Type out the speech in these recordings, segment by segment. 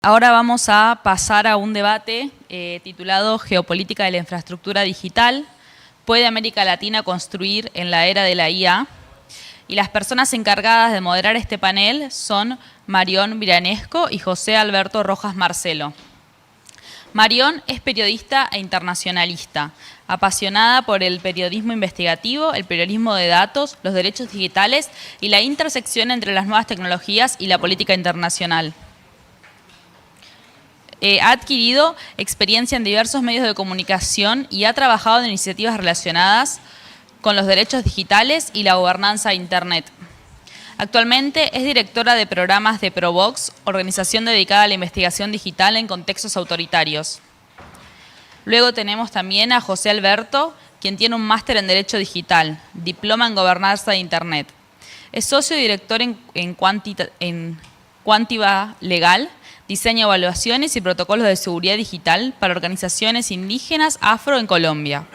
Ahora vamos a pasar a un debate titulado Geopolítica de la infraestructura digital. ¿Puede América Latina construir en la era de la IA? Y las personas encargadas de moderar este panel son Marión Viranesco y José Alberto Rojas Marcelo. Marión es periodista e internacionalista, apasionada por el periodismo investigativo, el periodismo de datos, los derechos digitales y la intersección entre las nuevas tecnologías y la política internacional. Ha adquirido experiencia en diversos medios de comunicación y ha trabajado en iniciativas relacionadas con los derechos digitales y la gobernanza de Internet. Actualmente es directora de programas de Provox, organización dedicada a la investigación digital en contextos autoritarios. Luego tenemos también a José Alberto, quien tiene un máster en Derecho Digital, diploma en Gobernanza de Internet. Es socio y director en Quantiva Legal, diseña evaluaciones y protocolos de seguridad digital para organizaciones indígenas afro en Colombia.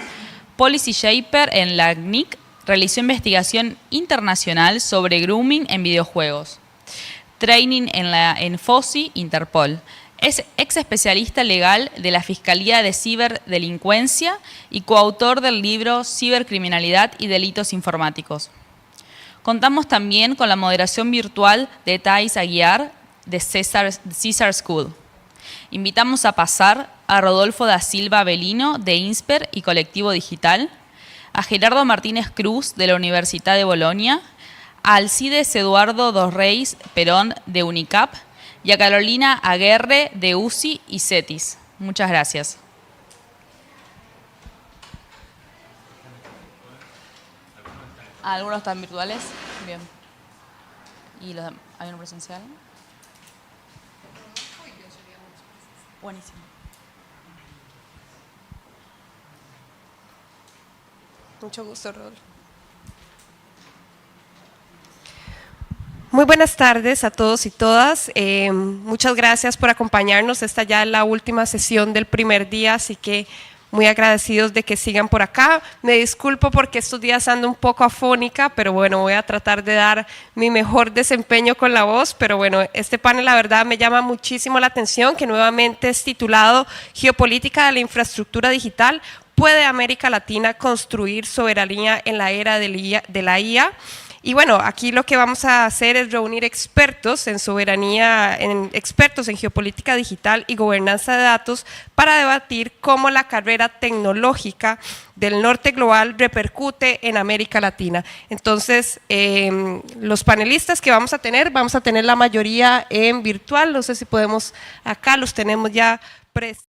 Policy Shaper en la CNIC, realizó investigación internacional sobre grooming en videojuegos. Training en FOSI, Interpol. Es ex especialista legal de la Fiscalía de Ciberdelincuencia y coautor del libro Cibercriminalidad y Delitos Informáticos. Contamos también con la moderación virtual de Thais Aguiar, de Caesar School. Invitamos a pasar a Rodolfo da Silva Belino, de INSPER y Colectivo Digital, a Gerardo Martínez Cruz, de la Universidad de Bolonia, a Alcides Eduardo dos Reis Perón, de UNICAP, y a Carolina Aguerre, de UCI y CETIS. Muchas gracias. ¿Algunos están virtuales? Bien. ¿Y hay uno presencial? Buenísimo. Mucho gusto, Rodolfo. Muy buenas tardes a todos y todas. Muchas gracias por acompañarnos. Esta ya es la última sesión del primer día, así que muy agradecidos de que sigan por acá. Me disculpo porque estos días ando un poco afónica, pero bueno, voy a tratar de dar mi mejor desempeño con la voz. Pero bueno, este panel la verdad me llama muchísimo la atención, que nuevamente es titulado Geopolítica de la infraestructura digital. ¿Puede América Latina construir soberanía en la era de la IA? Y bueno, aquí lo que vamos a hacer es reunir expertos en soberanía, expertos en geopolítica digital y gobernanza de datos para debatir cómo la carrera tecnológica del norte global repercute en América Latina. Entonces, los panelistas que vamos a tener la mayoría en virtual. No sé si podemos, acá los tenemos ya presentes.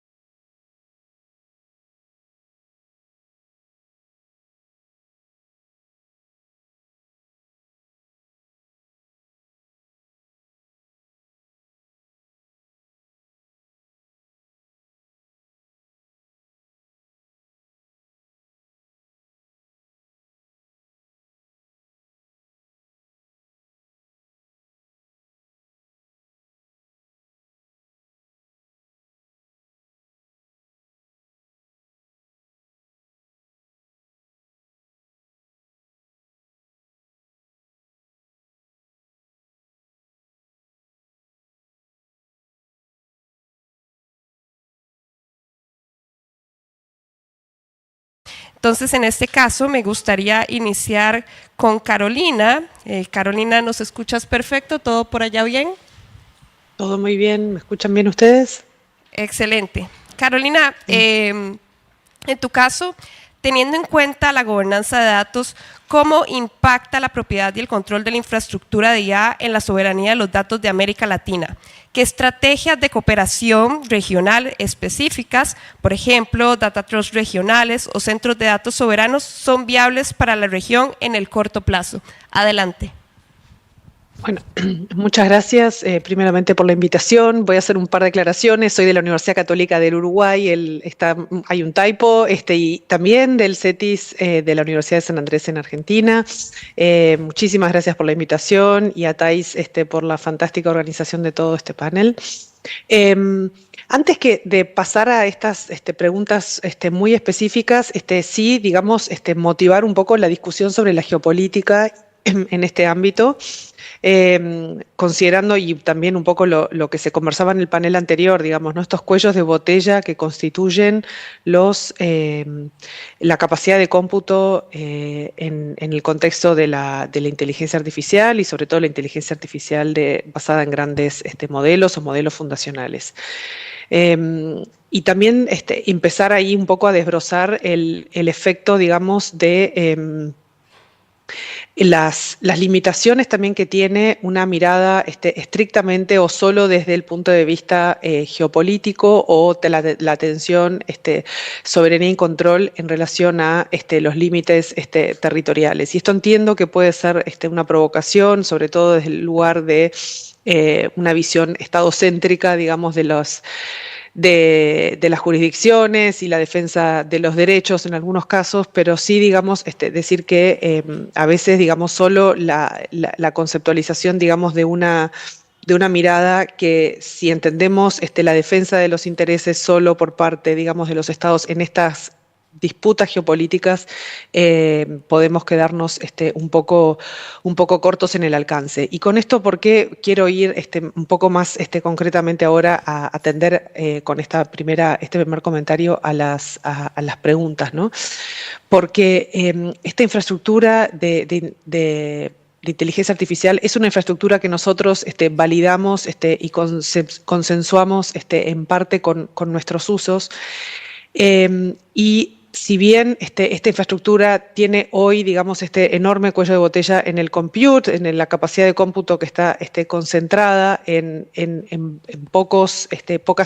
Entonces, en este caso, me gustaría iniciar con Carolina. Carolina, ¿nos escuchas perfecto? ¿Todo por allá bien? Todo muy bien. ¿Me escuchan bien ustedes? Excelente. Carolina, en tu caso, teniendo en cuenta la gobernanza de datos, ¿cómo impacta la propiedad y el control de la infraestructura de IA en la soberanía de los datos de América Latina? ¿Qué estrategias de cooperación regional específicas, por ejemplo, data trust regionales o centros de datos soberanos, son viables para la región en el corto plazo? Adelante. Bueno, muchas gracias primeramente por la invitación. Voy a hacer un par de declaraciones. Soy de la Universidad Católica del Uruguay, hay un typo, y también del CETIS de la Universidad de San Andrés en Argentina. Muchísimas gracias por la invitación y a Thais por la fantástica organización de todo este panel. Antes de pasar a estas preguntas muy específicas, sí, digamos, motivar un poco la discusión sobre la geopolítica en este ámbito, considerando y también un poco lo que se conversaba en el panel anterior, digamos, ¿no? Estos cuellos de botella que constituyen la capacidad de cómputo en el contexto de la inteligencia artificial y sobre todo la inteligencia artificial basada en grandes modelos o modelos fundacionales. Y también empezar ahí un poco a desbrozar el efecto, digamos, de las limitaciones también que tiene una mirada estrictamente o solo desde el punto de vista geopolítico o de la atención soberanía y control en relación a los límites territoriales. Y esto entiendo que puede ser una provocación, sobre todo desde el lugar de una visión estadocéntrica, digamos, de las jurisdicciones y la defensa de los derechos en algunos casos, pero sí, digamos, decir que a veces, digamos, solo la conceptualización, digamos, de una mirada que si entendemos la defensa de los intereses solo por parte, digamos, de los estados en estas disputas geopolíticas, podemos quedarnos un poco cortos en el alcance. Y con esto, ¿por qué quiero ir un poco más concretamente ahora a atender con este primer comentario a las preguntas, ¿no? Porque esta infraestructura de inteligencia artificial es una infraestructura que nosotros validamos y consensuamos en parte con nuestros usos. Y si bien esta infraestructura tiene hoy, digamos, enorme cuello de botella en el compute, en la capacidad de cómputo que está concentrada en pocas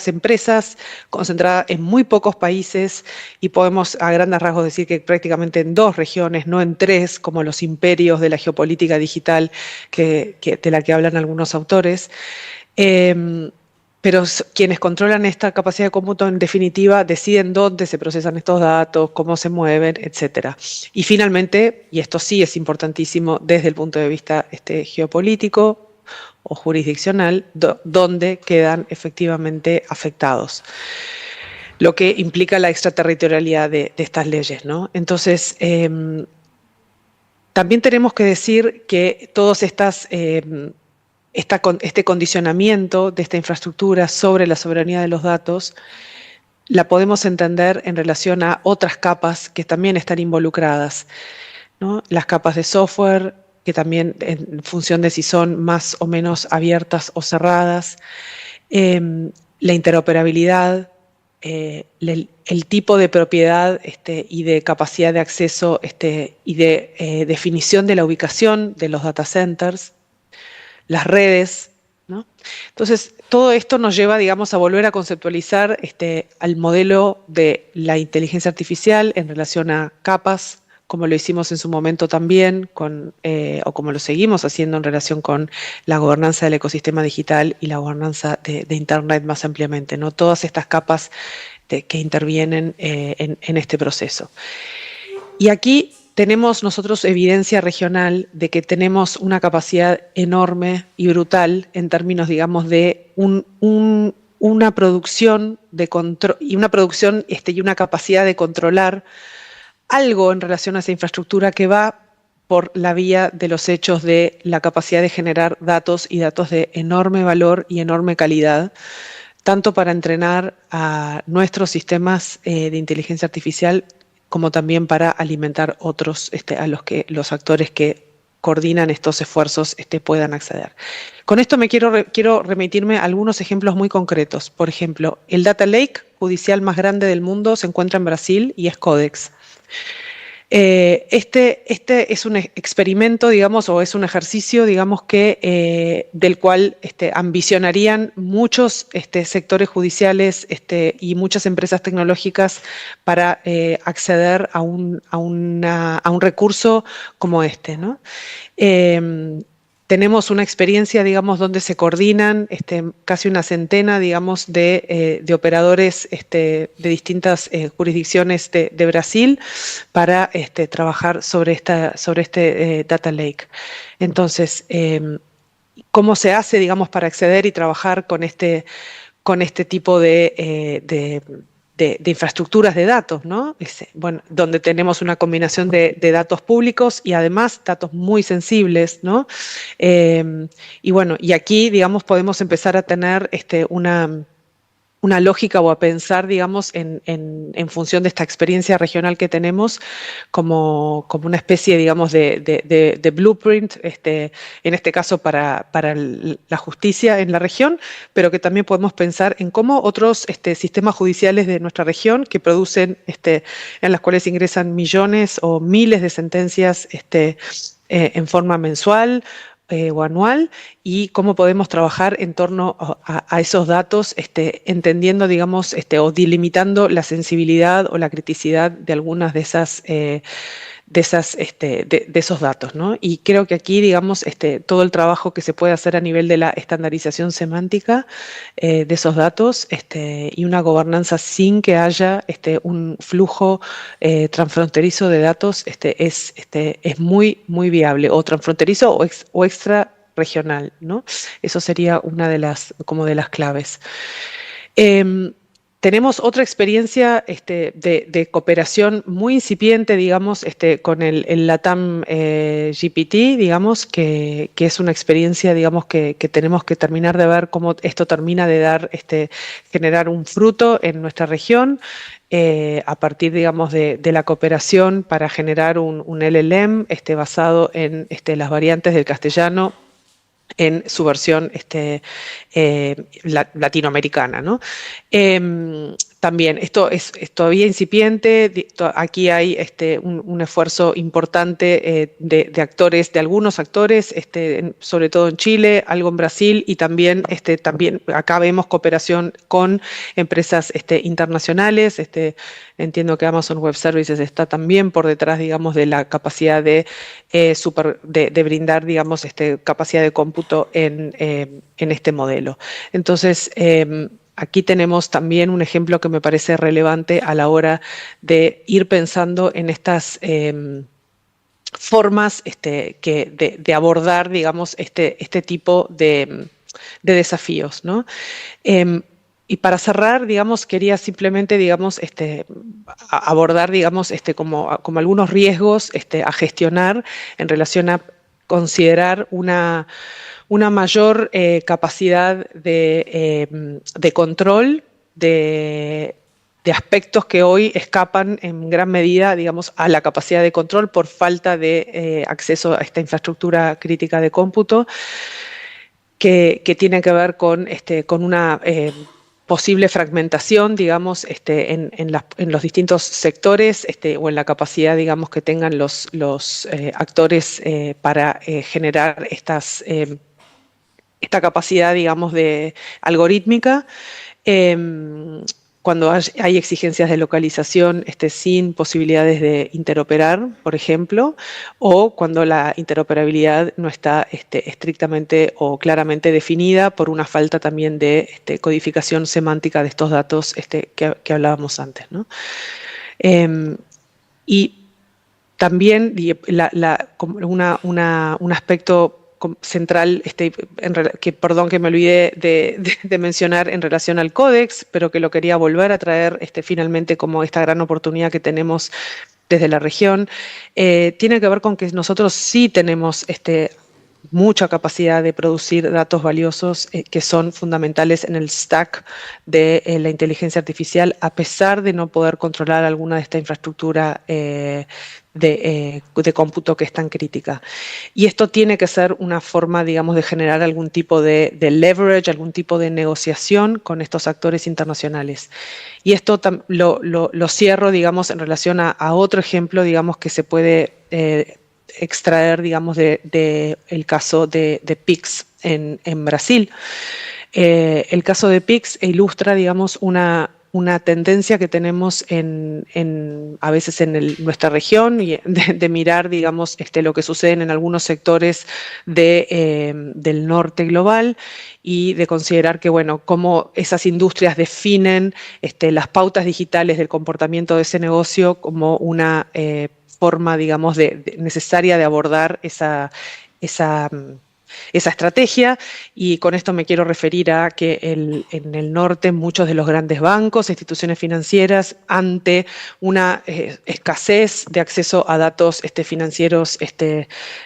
empresas, concentrada en muy pocos países, y podemos a grandes rasgos decir que prácticamente en 2 regiones, no en 3, como los imperios de la geopolítica digital de la que hablan algunos autores. Pero quienes controlan esta capacidad de cómputo, en definitiva, deciden dónde se procesan estos datos, cómo se mueven, etc. Y finalmente, y esto sí es importantísimo desde el punto de vista geopolítico o jurisdiccional, dónde quedan efectivamente afectados, lo que implica la extraterritorialidad de estas leyes, ¿no? Entonces, también tenemos que decir que todas estas este condicionamiento de esta infraestructura sobre la soberanía de los datos la podemos entender en relación a otras capas que también están involucradas, ¿no? Las capas de software, que también en función de si son más o menos abiertas o cerradas, la interoperabilidad, el tipo de propiedad y de capacidad de acceso y de definición de la ubicación de los data centers, las redes, ¿no? Entonces, todo esto nos lleva, digamos, a volver a conceptualizar al modelo de la inteligencia artificial en relación a capas, como lo hicimos en su momento también, o como lo seguimos haciendo en relación con la gobernanza del ecosistema digital y la gobernanza de Internet más ampliamente, ¿no? Todas estas capas que intervienen en este proceso. Y aquí tenemos nosotros evidencia regional de que tenemos una capacidad enorme y brutal en términos, digamos, de una producción de control y una capacidad de controlar algo en relación a esa infraestructura que va por la vía de los hechos de la capacidad de generar datos y datos de enorme valor y enorme calidad, tanto para entrenar a nuestros sistemas de inteligencia artificial como también para alimentar otros a los actores que coordinan estos esfuerzos puedan acceder. Con esto quiero remitirme a algunos ejemplos muy concretos. Por ejemplo, el Data Lake judicial más grande del mundo se encuentra en Brasil y es Codex. Este es un experimento, digamos, o es un ejercicio, digamos, del cual ambicionarían muchos sectores judiciales y muchas empresas tecnológicas para acceder a un recurso como ¿no? Tenemos una experiencia, digamos, donde se coordinan casi una centena, digamos, de operadores de distintas jurisdicciones de Brasil para trabajar sobre este Data Lake. Entonces, ¿cómo se hace, digamos, para acceder y trabajar con este tipo de de infraestructuras de datos, ¿no? Bueno, donde tenemos una combinación de datos públicos y además datos muy sensibles, ¿no? Y bueno, y aquí, digamos, podemos empezar a tener una lógica o a pensar, digamos, en función de esta experiencia regional que tenemos como una especie, digamos, de blueprint, en este caso para la justicia en la región, pero que también podemos pensar en cómo otros sistemas judiciales de nuestra región que producen, en las cuales ingresan millones o miles de sentencias en forma mensual o anual, y cómo podemos trabajar en torno a esos datos, entendiendo, digamos, o delimitando la sensibilidad o la criticidad de algunas de esos datos, ¿no? Y creo que aquí, digamos, todo el trabajo que se puede hacer a nivel de la estandarización semántica de esos datos, y una gobernanza sin que haya un flujo transfronterizo de datos, es muy, muy viable, o transfronterizo o extra regional, ¿no? Eso sería una de las claves. Tenemos otra experiencia de cooperación muy incipiente, digamos, con el LATAM GPT, digamos, que es una experiencia, digamos, que tenemos que terminar de ver cómo esto termina de dar, generar un fruto en nuestra región, a partir, digamos, de la cooperación para generar un LLM basado en las variantes del castellano en su versión latinoamericana, ¿no? También, esto es todavía incipiente, aquí hay un esfuerzo importante de actores, de algunos actores, sobre todo en Chile, algo en Brasil, y también acá vemos cooperación con empresas internacionales. Entiendo que Amazon Web Services está también por detrás, digamos, de la capacidad de brindar, digamos, capacidad de cómputo en este modelo. Entonces, aquí tenemos también un ejemplo que me parece relevante a la hora de ir pensando en estas formas de abordar, digamos, este tipo de desafíos, ¿no? Y para cerrar, digamos, quería simplemente, digamos, abordar, digamos, como algunos riesgos a gestionar en relación a considerar una mayor capacidad de control de aspectos que hoy escapan en gran medida, digamos, a la capacidad de control por falta de acceso a esta infraestructura crítica de cómputo, que tiene que ver con una posible fragmentación, digamos, en los distintos sectores, o en la capacidad, digamos, que tengan los actores para generar esta capacidad, digamos, de algorítmica. Cuando hay exigencias de localización sin posibilidades de interoperar, por ejemplo, o cuando la interoperabilidad no está estrictamente o claramente definida por una falta también de codificación semántica de estos datos que hablábamos antes, ¿no? Y también un aspecto central, perdón que me olvidé de mencionar en relación al códex, pero que lo quería volver a traer finalmente como esta gran oportunidad que tenemos desde la región, tiene que ver con que nosotros sí tenemos mucha capacidad de producir datos valiosos que son fundamentales en el stack de la inteligencia artificial, a pesar de no poder controlar alguna de esta infraestructura de cómputo que es tan crítica. Y esto tiene que ser una forma, digamos, de generar algún tipo de leverage, algún tipo de negociación con estos actores internacionales. Y esto lo cierro, digamos, en relación a otro ejemplo, digamos, que se puede extraer, digamos, el caso de Pix en Brasil. El caso de Pix ilustra, digamos, una tendencia que tenemos a veces en nuestra región, y de mirar, digamos, lo que sucede en algunos sectores del norte global, y de considerar que, bueno, cómo esas industrias definen las pautas digitales del comportamiento de ese negocio como una forma, digamos, necesaria de abordar esa esa estrategia, y con esto me quiero referir a que en el norte muchos de los grandes bancos, instituciones financieras, ante una escasez de acceso a datos financieros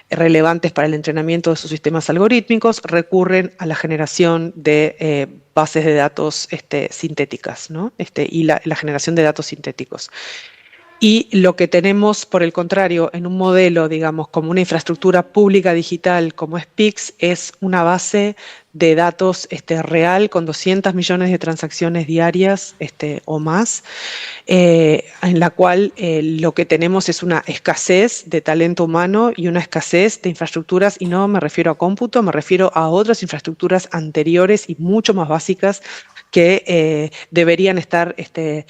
relevantes para el entrenamiento de sus sistemas algorítmicos, recurren a la generación de bases de datos sintéticas, ¿no? Y la generación de datos sintéticos. Y lo que tenemos, por el contrario, en un modelo, digamos, como una infraestructura pública digital como es PIX, es una base de datos real con 200 millones de transacciones diarias o más, en la cual lo que tenemos es una escasez de talento humano y una escasez de infraestructuras, y no me refiero a cómputo, me refiero a otras infraestructuras anteriores y mucho más básicas que deberían estar en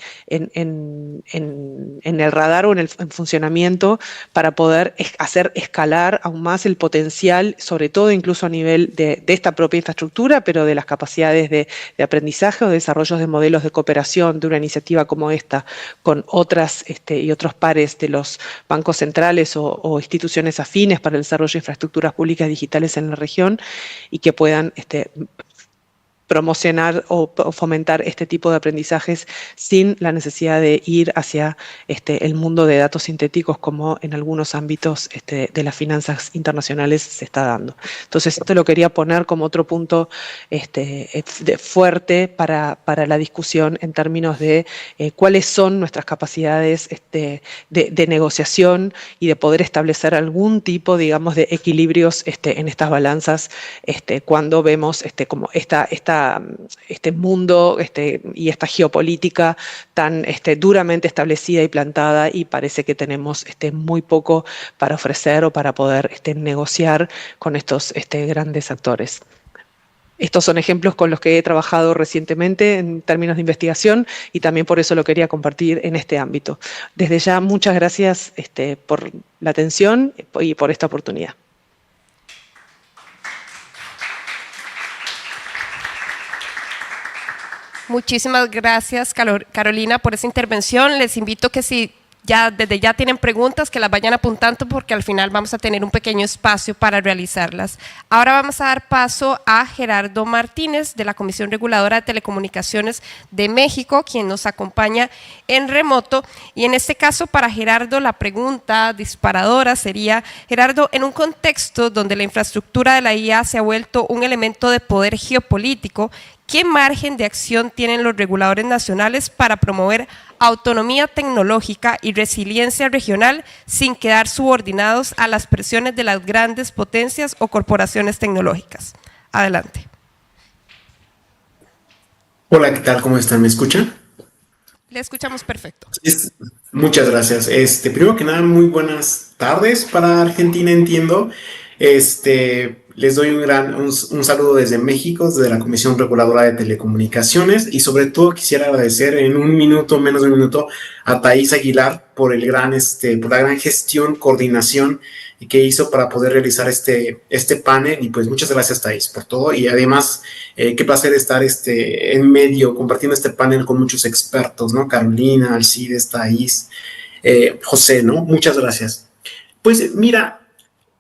el radar o en funcionamiento para poder hacer escalar aún más el potencial, sobre todo incluso a nivel de esta propia infraestructura, pero de las capacidades de aprendizaje o de desarrollos de modelos de cooperación de una iniciativa como esta con otras y otros pares de los bancos centrales o instituciones afines para el desarrollo de infraestructuras públicas digitales en la región, y que puedan promocionar o fomentar este tipo de aprendizajes sin la necesidad de ir hacia el mundo de datos sintéticos, como en algunos ámbitos de las finanzas internacionales se está dando. Entonces, esto lo quería poner como otro punto fuerte para la discusión en términos de cuáles son nuestras capacidades de negociación y de poder establecer algún tipo, digamos, de equilibrios en estas balanzas cuando vemos como este mundo y esta geopolítica tan duramente establecida y plantada, y parece que tenemos muy poco para ofrecer o para poder negociar con estos grandes actores. Estos son ejemplos con los que he trabajado recientemente en términos de investigación, y también por eso lo quería compartir en este ámbito. Desde ya, muchas gracias por la atención y por esta oportunidad. Muchísimas gracias, Carolina, por esa intervención. Les invito que si desde ya tienen preguntas, que las vayan apuntando, porque al final vamos a tener un pequeño espacio para realizarlas. Ahora vamos a dar paso a Gerardo Martínez, de la Comisión Reguladora de Telecomunicaciones de México, quien nos acompaña en remoto. Y en este caso, para Gerardo, la pregunta disparadora sería: Gerardo, en un contexto donde la infraestructura de la IA se ha vuelto un elemento de poder geopolítico, ¿qué margen de acción tienen los reguladores nacionales para promover autonomía tecnológica y resiliencia regional sin quedar subordinados a las presiones de las grandes potencias o corporaciones tecnológicas? Adelante. Hola, ¿qué tal? ¿Cómo están? ¿Me escuchan? Le escuchamos perfecto. Muchas gracias. Primero que nada, muy buenas tardes para Argentina, entiendo. Les doy un saludo desde México, desde la Comisión Reguladora de Telecomunicaciones, y sobre todo quisiera agradecer en menos de un minuto, a Thais Aguilar por por la gran gestión, coordinación que hizo para poder realizar este panel. Y pues muchas gracias, Thais, por todo, y además qué placer estar en medio compartiendo este panel con muchos expertos, ¿no? Carolina, Alcides, Thais, José, ¿no? Muchas gracias. Pues mira,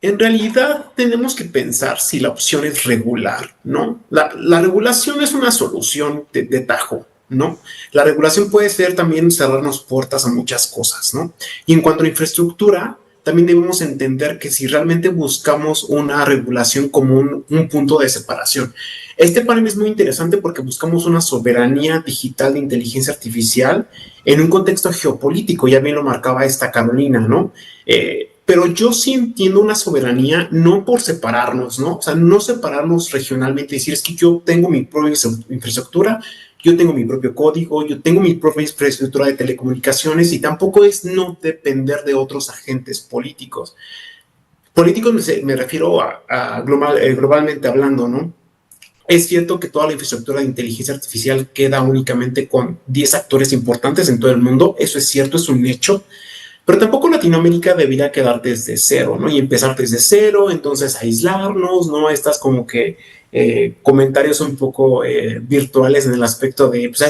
en realidad tenemos que pensar si la opción es regular, ¿no? La regulación es una solución de tajo, ¿no? La regulación puede ser también cerrarnos puertas a muchas cosas, ¿no? Y en cuanto a infraestructura, también debemos entender que si realmente buscamos una regulación como un punto de separación. Este panel es muy interesante porque buscamos una soberanía digital de inteligencia artificial en un contexto geopolítico, ya bien lo marcaba esta Carolina, ¿no? Pero yo sí entiendo una soberanía no por separarnos, ¿no? O sea, no separarnos regionalmente y decir, es que yo tengo mi propia infraestructura, yo tengo mi propio código, yo tengo mi propia infraestructura de telecomunicaciones, y tampoco es no depender de otros agentes políticos. Políticos me refiero a globalmente hablando, ¿no? Es cierto que toda la infraestructura de inteligencia artificial queda únicamente con 10 actores importantes en todo el mundo. Eso es cierto, es un hecho. Pero tampoco Latinoamérica debería quedar desde cero, ¿no? Y empezar desde cero, entonces aislarnos, ¿no? Estas como que comentarios un poco virtuales en el aspecto de, pues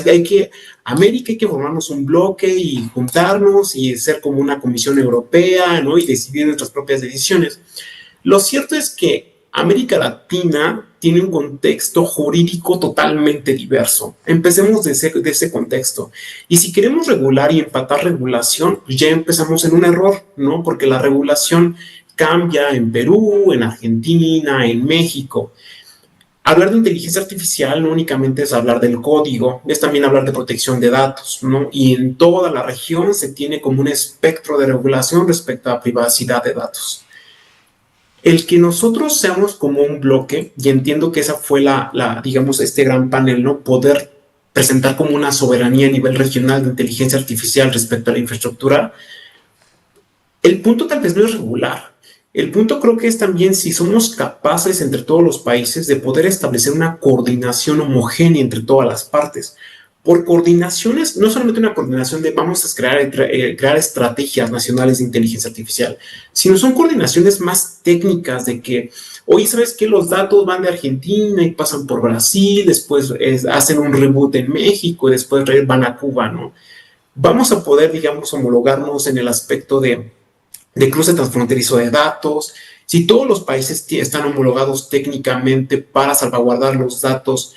América hay que formarnos un bloque y juntarnos y ser como una comisión europea, ¿no? Y decidir nuestras propias decisiones. Lo cierto es que América Latina tiene un contexto jurídico totalmente diverso. Empecemos de ese contexto. Y si queremos regular y empatar regulación, pues ya empezamos en un error, ¿no? Porque la regulación cambia en Perú, en Argentina, en México. Hablar de inteligencia artificial no únicamente es hablar del código, es también hablar de protección de datos, ¿no? Y en toda la región se tiene como un espectro de regulación respecto a privacidad de datos. El que nosotros seamos como un bloque, y entiendo que esa fue digamos, este gran panel, ¿no? Poder presentar como una soberanía a nivel regional de inteligencia artificial respecto a la infraestructura. El punto tal vez no es regular. El punto creo que es también si somos capaces entre todos los países de poder establecer una coordinación homogénea entre todas las partes. Por coordinaciones, no solamente una coordinación de vamos a crear estrategias nacionales de inteligencia artificial, sino son coordinaciones más técnicas de que, oye, ¿sabes qué? Los datos van de Argentina y pasan por Brasil, después hacen un reboot en México y después van a Cuba, ¿no? Vamos a poder, digamos, homologarnos en el aspecto de cruce transfronterizo de datos. Si todos los países están homologados técnicamente para salvaguardar los datos,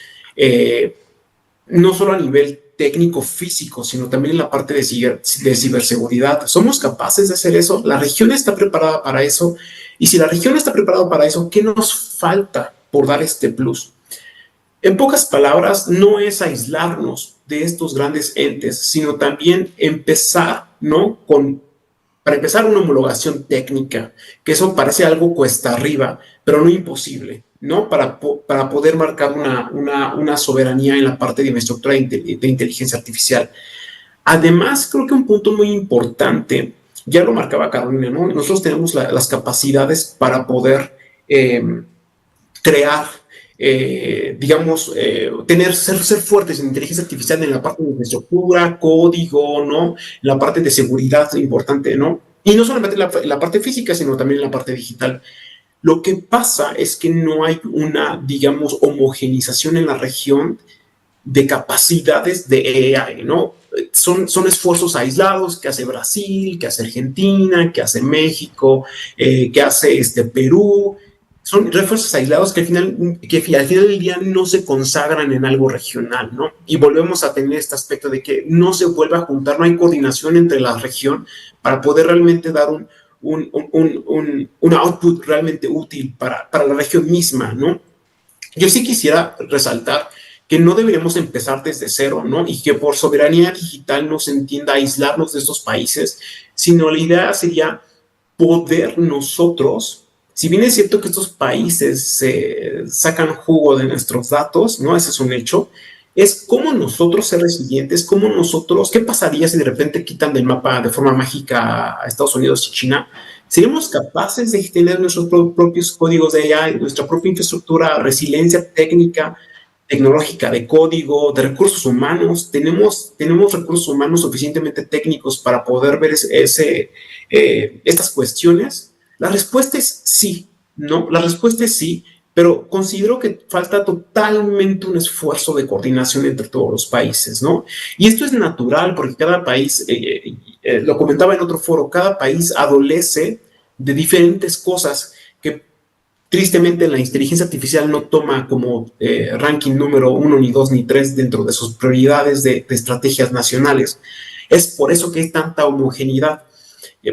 no solo a nivel técnico físico, sino también en la parte de ciberseguridad. ¿Somos capaces de hacer eso? ¿La región está preparada para eso? Y si la región está preparada para eso, ¿qué nos falta por dar este plus? En pocas palabras, no es aislarnos de estos grandes entes, sino también empezar, ¿no? Para empezar, una homologación técnica, que eso parece algo cuesta arriba, pero no imposible, ¿no? Para poder marcar una soberanía en la parte de infraestructura de inteligencia artificial. Además, creo que un punto muy importante, ya lo marcaba Carolina, ¿no? Nosotros tenemos las capacidades para poder crear, digamos, ser fuertes en inteligencia artificial en la parte de infraestructura, código, ¿no? En la parte de seguridad importante, ¿no? Y no solamente en la parte física, sino también en la parte digital. Lo que pasa es que no hay una, digamos, homogenización en la región de capacidades de AI, ¿no? Son esfuerzos aislados que hace Brasil, que hace Argentina, que hace México, que hace Perú. Son refuerzos aislados que al final del día no se consagran en algo regional, ¿no? Y volvemos a tener este aspecto de que no se vuelve a juntar, no hay coordinación entre la región para poder realmente dar un output realmente útil para la región misma, ¿no? Yo sí quisiera resaltar que no deberíamos empezar desde cero, ¿no? Y que por soberanía digital no se entienda aislarnos de estos países, sino la idea sería poder nosotros. Si bien es cierto que estos países sacan jugo de nuestros datos, ¿no? Ese es un hecho. Es cómo nosotros ser resilientes, ¿qué pasaría si de repente quitan del mapa de forma mágica a Estados Unidos y China? ¿Seríamos capaces de tener nuestros propios códigos de AI, nuestra propia infraestructura, resiliencia técnica, tecnológica, de código, de recursos humanos? ¿Tenemos recursos humanos suficientemente técnicos para poder ver estas cuestiones? La respuesta es sí, ¿no? La respuesta es sí, pero considero que falta totalmente un esfuerzo de coordinación entre todos los países, ¿no? Y esto es natural porque cada país, lo comentaba en otro foro, cada país adolece de diferentes cosas que tristemente la inteligencia artificial no toma como ranking número 1, ni 2, ni 3 dentro de sus prioridades de estrategias nacionales. Es por eso que hay tanta homogeneidad.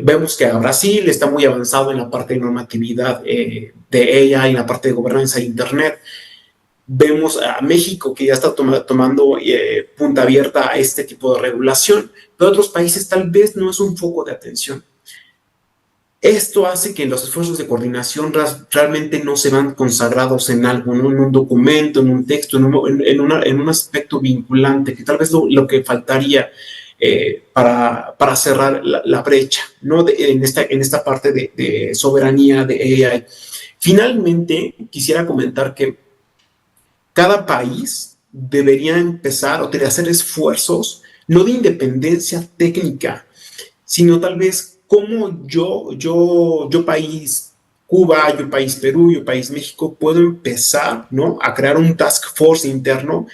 Vemos que a Brasil está muy avanzado en la parte de normatividad de AI, en la parte de gobernanza de Internet. Vemos a México que ya está tomando punta abierta a este tipo de regulación, pero otros países tal vez no es un foco de atención. Esto hace que los esfuerzos de coordinación realmente no se van consagrados en algo, ¿no? En un documento, en un texto, en un aspecto vinculante, que tal vez lo que faltaría para cerrar la brecha, ¿no? En esta parte de soberanía de AI. Finalmente, quisiera comentar que cada país debería empezar o hacer esfuerzos, no de independencia técnica, sino tal vez como yo país Cuba, yo país Perú, yo país México, puedo empezar, ¿no? A crear un task force interno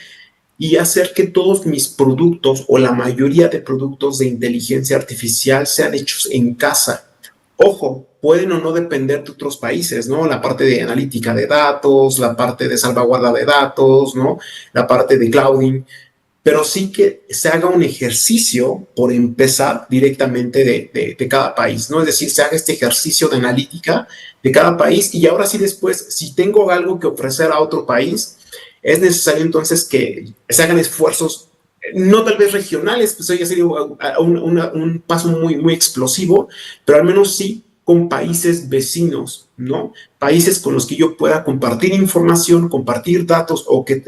y hacer que todos mis productos o la mayoría de productos de inteligencia artificial sean hechos en casa. Ojo, pueden o no depender de otros países, ¿no? La parte de analítica de datos, la parte de salvaguarda de datos, ¿no? La parte de clouding, pero sí que se haga un ejercicio por empezar directamente de cada país, ¿no? Es decir, se haga este ejercicio de analítica de cada país y ahora sí después, si tengo algo que ofrecer a otro país, es necesario entonces que se hagan esfuerzos, no tal vez regionales, pues eso ya sería un paso muy explosivo, pero al menos sí con países vecinos, ¿no? Países con los que yo pueda compartir información, compartir datos o que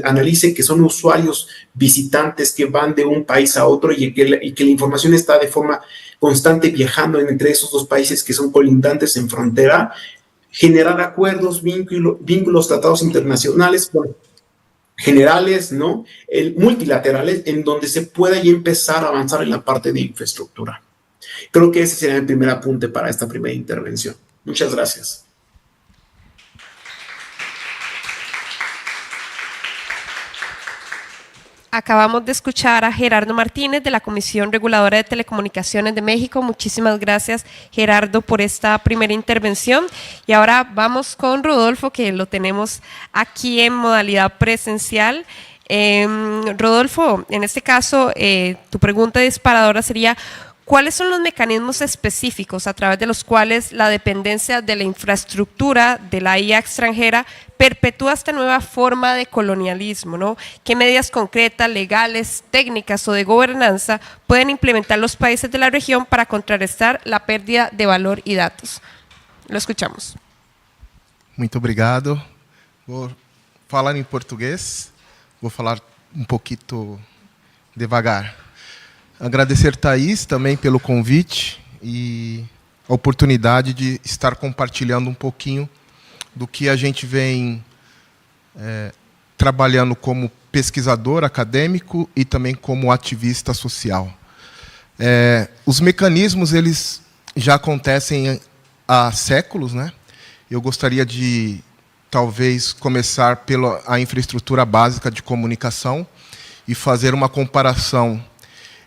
analice que son usuarios visitantes que van de un país a otro y que la información está de forma constante viajando entre esos dos países que son colindantes en frontera, generar acuerdos, vínculos, tratados internacionales, bueno, generales, ¿no? Multilaterales, en donde se pueda ya empezar a avanzar en la parte de infraestructura. Creo que ese sería el primer apunte para esta primera intervención. Muchas gracias. Acabamos de escuchar a Gerardo Martínez de la Comisión Reguladora de Telecomunicaciones de México. Muchísimas gracias, Gerardo, por esta primera intervención. Y ahora vamos con Rodolfo, que lo tenemos aquí en modalidad presencial. Rodolfo, en este caso, tu pregunta disparadora sería: ¿cuáles son los mecanismos específicos a través de los cuales la dependencia de la infraestructura de la IA extranjera perpetúa esta nueva forma de colonialismo, ¿no? ¿Qué medidas concretas, legales, técnicas o de gobernanza pueden implementar los países de la región para contrarrestar la pérdida de valor y datos? Lo escuchamos. Muito obrigado. Vou falar em português, vou falar pouquinho devagar. Agradecer Thaís também pelo convite e a oportunidade de estar compartilhando pouquinho do que a gente vem trabalhando como pesquisador acadêmico e também como ativista social. Os mecanismos eles já acontecem há séculos, né? Eu gostaria de talvez começar pela infraestrutura básica de comunicação e fazer uma comparação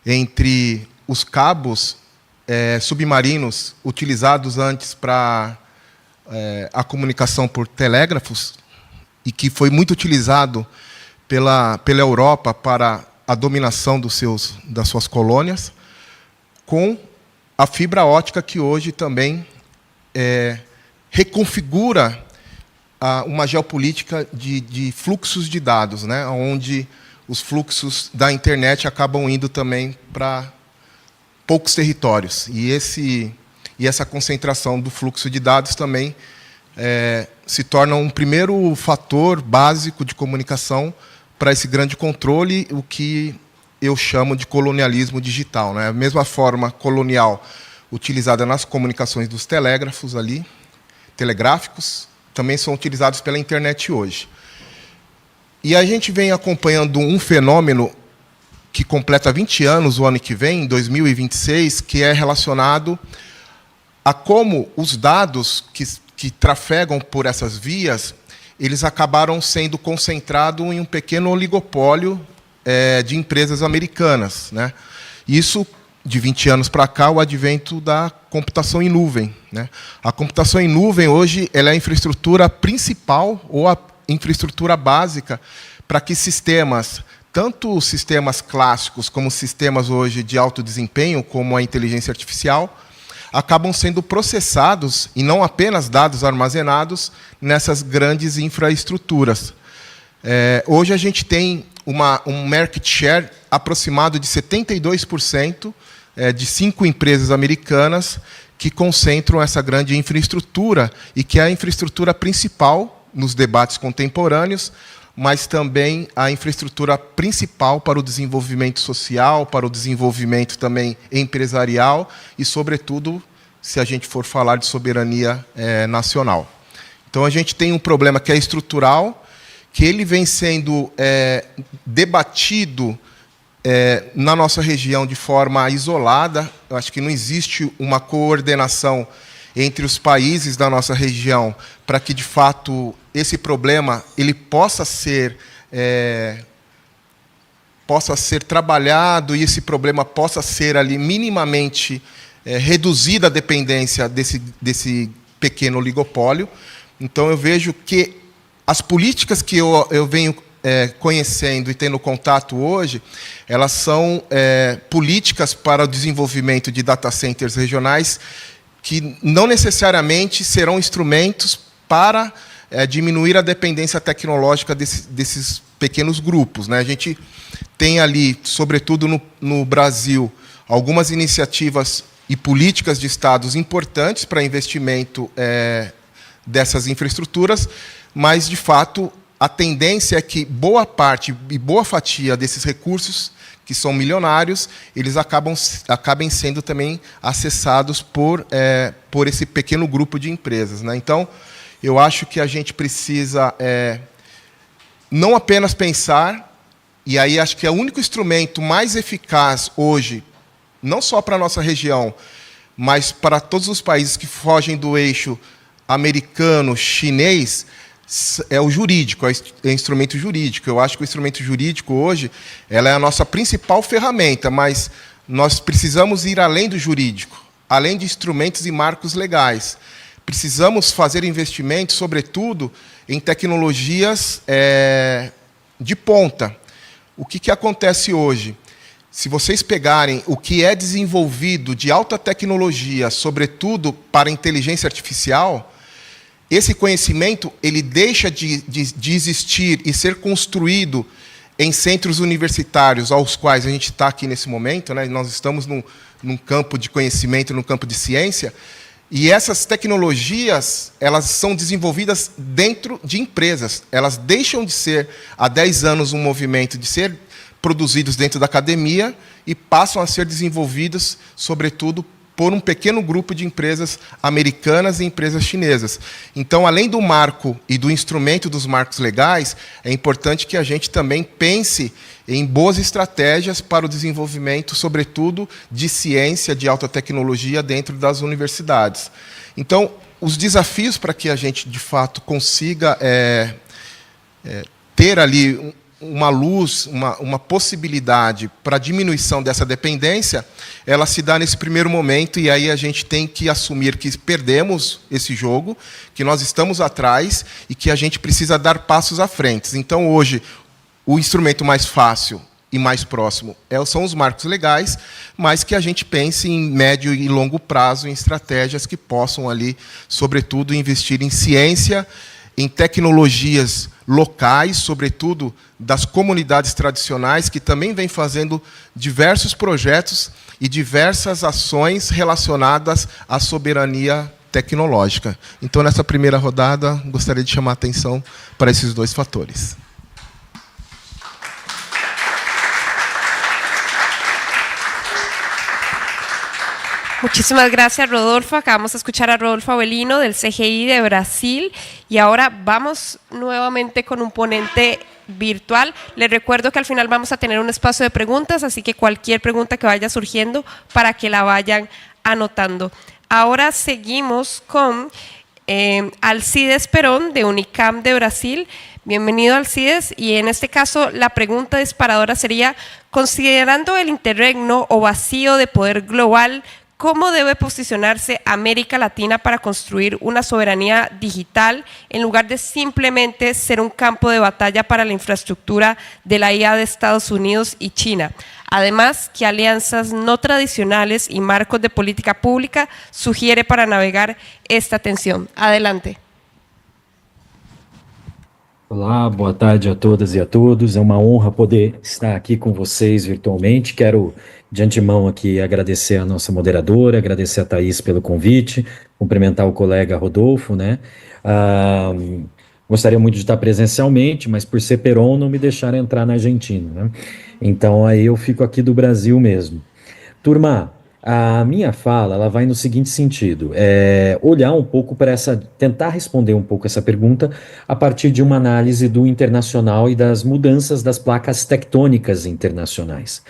entre os cabos submarinos utilizados antes para a comunicação por telégrafos e que foi muito utilizado pela Europa para a dominação das suas colônias, com a fibra ótica que hoje também reconfigura uma geopolítica de fluxos de dados, né, onde os fluxos da internet acabam indo também para poucos territórios. E essa concentração do fluxo de dados também se torna um primeiro fator básico de comunicação para esse grande controle, o que eu chamo de colonialismo digital, né? A mesma forma colonial utilizada nas comunicações dos telégrafos ali, telegráficos, também são utilizados pela internet hoje. E a gente vem acompanhando um fenômeno que completa 20 anos o ano que vem, em 2026, que é relacionado a como os dados que trafegam por essas vias, eles acabaram sendo concentrados em um pequeno oligopólio de empresas americanas, né? Isso, de 20 anos para cá, o advento da computação em nuvem, né? A computação em nuvem, hoje, ela é a infraestrutura principal ou a infraestrutura básica para que sistemas, tanto sistemas clássicos como sistemas hoje de alto desempenho, como a inteligência artificial, acabam sendo processados, e não apenas dados armazenados, nessas grandes infraestruturas. Hoje a gente tem um market share aproximado de 72% de 5 empresas americanas que concentram essa grande infraestrutura e que é a infraestrutura principal nos debates contemporâneos, mas também a infraestrutura principal para o desenvolvimento social, para o desenvolvimento também empresarial e, sobretudo, se a gente for falar de soberania nacional. Então, a gente tem um problema que é estrutural, que ele vem sendo debatido na nossa região de forma isolada. Eu acho que não existe uma coordenação entre os países da nossa região para que, de fato, esse problema ele possa ser trabalhado e esse problema possa ser ali minimamente reduzir a dependência desse pequeno oligopólio. Então, eu vejo que as políticas que eu venho conhecendo e tendo contato hoje, elas são políticas para o desenvolvimento de data centers regionais que não necessariamente serão instrumentos para diminuir a dependência tecnológica desses pequenos grupos, né? A gente tem ali, sobretudo no Brasil, algumas iniciativas e políticas de estados importantes para investimento dessas infraestruturas, mas, de fato, a tendência é que boa parte e boa fatia desses recursos, que são milionários, eles acabem sendo também acessados por esse pequeno grupo de empresas, né? Então, eu acho que a gente precisa não apenas pensar, e aí acho que é o único instrumento mais eficaz hoje, não só para a nossa região, mas para todos os países que fogem do eixo americano, chinês, é o jurídico, é o instrumento jurídico. Eu acho que o instrumento jurídico hoje ela é a nossa principal ferramenta, mas nós precisamos ir além do jurídico, além de instrumentos e marcos legais. Precisamos fazer investimentos, sobretudo, em tecnologias de ponta. O que acontece hoje? Se vocês pegarem o que é desenvolvido de alta tecnologia, sobretudo para a inteligência artificial, esse conhecimento ele deixa de existir e ser construído em centros universitários, aos quais a gente está aqui nesse momento, né? Nós estamos num campo de conhecimento, num campo de ciência, e essas tecnologias elas são desenvolvidas dentro de empresas. Elas deixam de ser, há 10 anos, um movimento de ser produzidos dentro da academia e passam a ser desenvolvidos, sobretudo, por um pequeno grupo de empresas americanas e empresas chinesas. Então, além do marco e do instrumento dos marcos legais, é importante que a gente também pense em boas estratégias para o desenvolvimento, sobretudo, de ciência, de alta tecnologia dentro das universidades. Então, os desafios para que a gente, de fato, consiga ter ali uma luz, uma possibilidade para a diminuição dessa dependência, ela se dá nesse primeiro momento, e aí a gente tem que assumir que perdemos esse jogo, que nós estamos atrás e que a gente precisa dar passos à frente. Então, hoje, o instrumento mais fácil e mais próximo são os marcos legais, mas que a gente pense em médio e longo prazo, em estratégias que possam, ali, sobretudo, investir em ciência, em tecnologias locais, sobretudo das comunidades tradicionais, que também vêm fazendo diversos projetos e diversas ações relacionadas à soberania tecnológica. Então, nessa primeira rodada, gostaria de chamar a atenção para esses dois fatores. Muchísimas gracias, Rodolfo. Acabamos de escuchar a Rodolfo Avelino del CGI de Brasil y ahora vamos nuevamente con un ponente virtual. Les recuerdo que al final vamos a tener un espacio de preguntas, así que cualquier pregunta que vaya surgiendo para que la vayan anotando. Ahora seguimos con Alcides Perón de Unicamp de Brasil. Bienvenido, Alcides, y en este caso la pregunta disparadora sería: considerando el interregno o vacío de poder global, ¿cómo debe posicionarse América Latina para construir una soberanía digital en lugar de simplemente ser un campo de batalla para la infraestructura de la IA de Estados Unidos y China? Además, ¿qué alianzas no tradicionales y marcos de política pública sugiere para navegar esta tensión? Adelante. Olá, boa tarde a todas e a todos. É uma honra poder estar aqui com vocês virtualmente. Quero, de antemão, aqui agradecer a nossa moderadora, agradecer a Thaís pelo convite, cumprimentar o colega Rodolfo, né? Gostaria muito de estar presencialmente, mas por ser Perón não me deixaram entrar na Argentina, né? Então aí eu fico aqui do Brasil mesmo. Turma, a minha fala ela vai no seguinte sentido: olhar um pouco para tentar responder um pouco essa pergunta a partir de uma análise do internacional e das mudanças das placas tectônicas internacionais.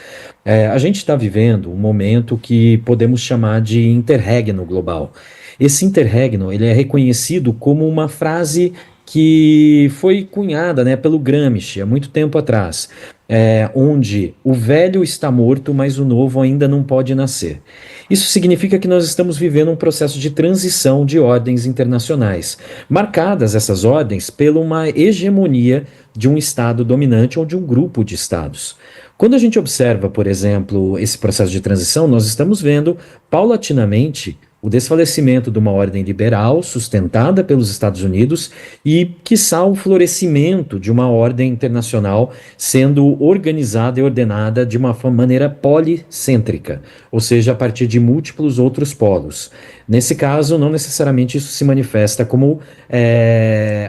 A gente está vivendo um momento que podemos chamar de interregno global. Esse interregno ele é reconhecido como uma frase que foi cunhada, né, pelo Gramsci há muito tempo atrás, onde o velho está morto, mas o novo ainda não pode nascer. Isso significa que nós estamos vivendo um processo de transição de ordens internacionais, marcadas essas ordens pela uma hegemonia de um Estado dominante ou de um grupo de Estados. Quando a gente observa, por exemplo, esse processo de transição, nós estamos vendo paulatinamente o desfalecimento de uma ordem liberal sustentada pelos Estados Unidos e, quiçá, o florescimento de uma ordem internacional sendo organizada e ordenada de uma maneira policêntrica, ou seja, a partir de múltiplos outros polos. Nesse caso, não necessariamente isso se manifesta como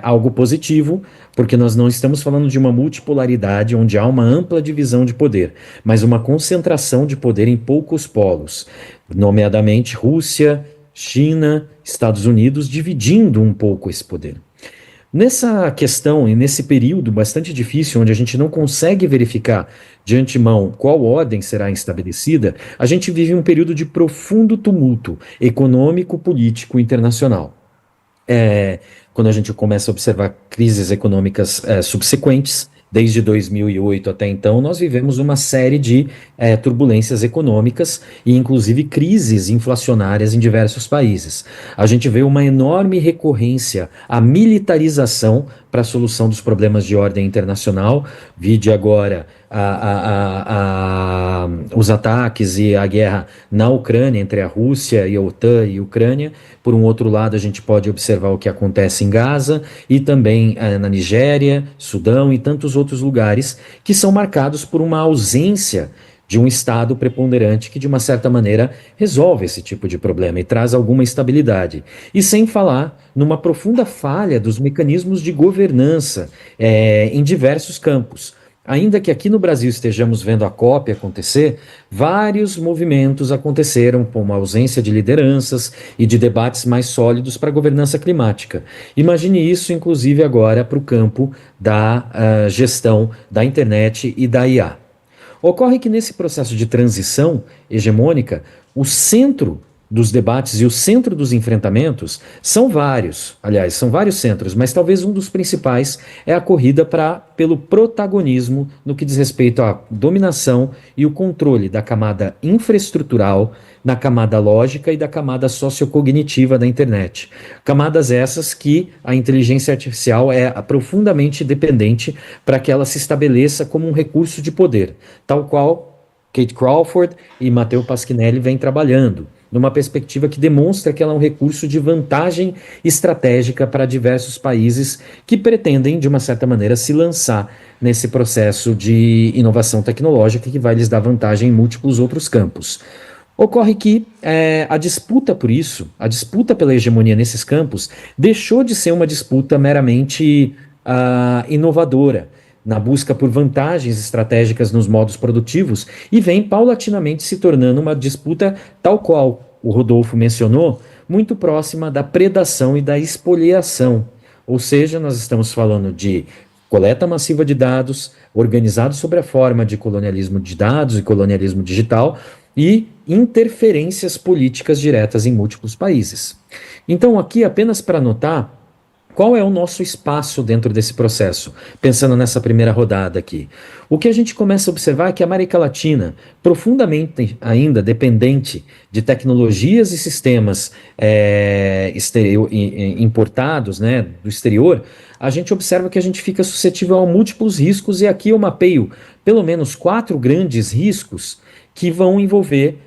algo positivo, porque nós não estamos falando de uma multipolaridade onde há uma ampla divisão de poder, mas uma concentração de poder em poucos polos, nomeadamente Rússia, China, Estados Unidos, dividindo um pouco esse poder. Nessa questão e nesse período bastante difícil, onde a gente não consegue verificar de antemão qual ordem será estabelecida, a gente vive um período de profundo tumulto econômico, político e internacional. Quando a gente começa a observar crises econômicas subsequentes, desde 2008 até então, nós vivemos uma série de turbulências econômicas e, inclusive, crises inflacionárias em diversos países. A gente vê uma enorme recorrência à militarização para a solução dos problemas de ordem internacional. Vide agora os ataques e a guerra na Ucrânia, entre a Rússia e a OTAN e a Ucrânia. Por um outro lado, a gente pode observar o que acontece em Gaza e também na Nigéria, Sudão e tantos outros lugares que são marcados por uma ausência de um Estado preponderante que, de uma certa maneira, resolve esse tipo de problema e traz alguma estabilidade. E sem falar numa profunda falha dos mecanismos de governança em diversos campos. Ainda que aqui no Brasil estejamos vendo a COP acontecer, vários movimentos aconteceram com uma ausência de lideranças e de debates mais sólidos para a governança climática. Imagine isso, inclusive, agora para o campo da gestão da internet e da IA. Ocorre que nesse processo de transição hegemônica, o centro dos debates e o centro dos enfrentamentos são vários, aliás, são vários centros, mas talvez um dos principais é a corrida pelo protagonismo no que diz respeito à dominação e o controle da camada infraestrutural, na camada lógica e da camada sociocognitiva da internet. Camadas essas que a inteligência artificial é profundamente dependente para que ela se estabeleça como um recurso de poder, tal qual Kate Crawford e Matteo Pasquinelli vêm trabalhando, numa perspectiva que demonstra que ela é um recurso de vantagem estratégica para diversos países que pretendem, de uma certa maneira, se lançar nesse processo de inovação tecnológica que vai lhes dar vantagem em múltiplos outros campos. Ocorre que a disputa por isso, a disputa pela hegemonia nesses campos, deixou de ser uma disputa meramente inovadora, na busca por vantagens estratégicas nos modos produtivos, e vem paulatinamente se tornando uma disputa tal qual o Rodolfo mencionou, muito próxima da predação e da espoliação. Ou seja, nós estamos falando de coleta massiva de dados, organizado sobre a forma de colonialismo de dados e colonialismo digital, e interferências políticas diretas em múltiplos países. Então, aqui, apenas para notar, qual é o nosso espaço dentro desse processo? Pensando nessa primeira rodada aqui. O que a gente começa a observar é que a América Latina, profundamente ainda dependente de tecnologias e sistemas importados, né, do exterior, a gente observa que a gente fica suscetível a múltiplos riscos, e aqui eu mapeio pelo menos 4 grandes riscos que vão envolver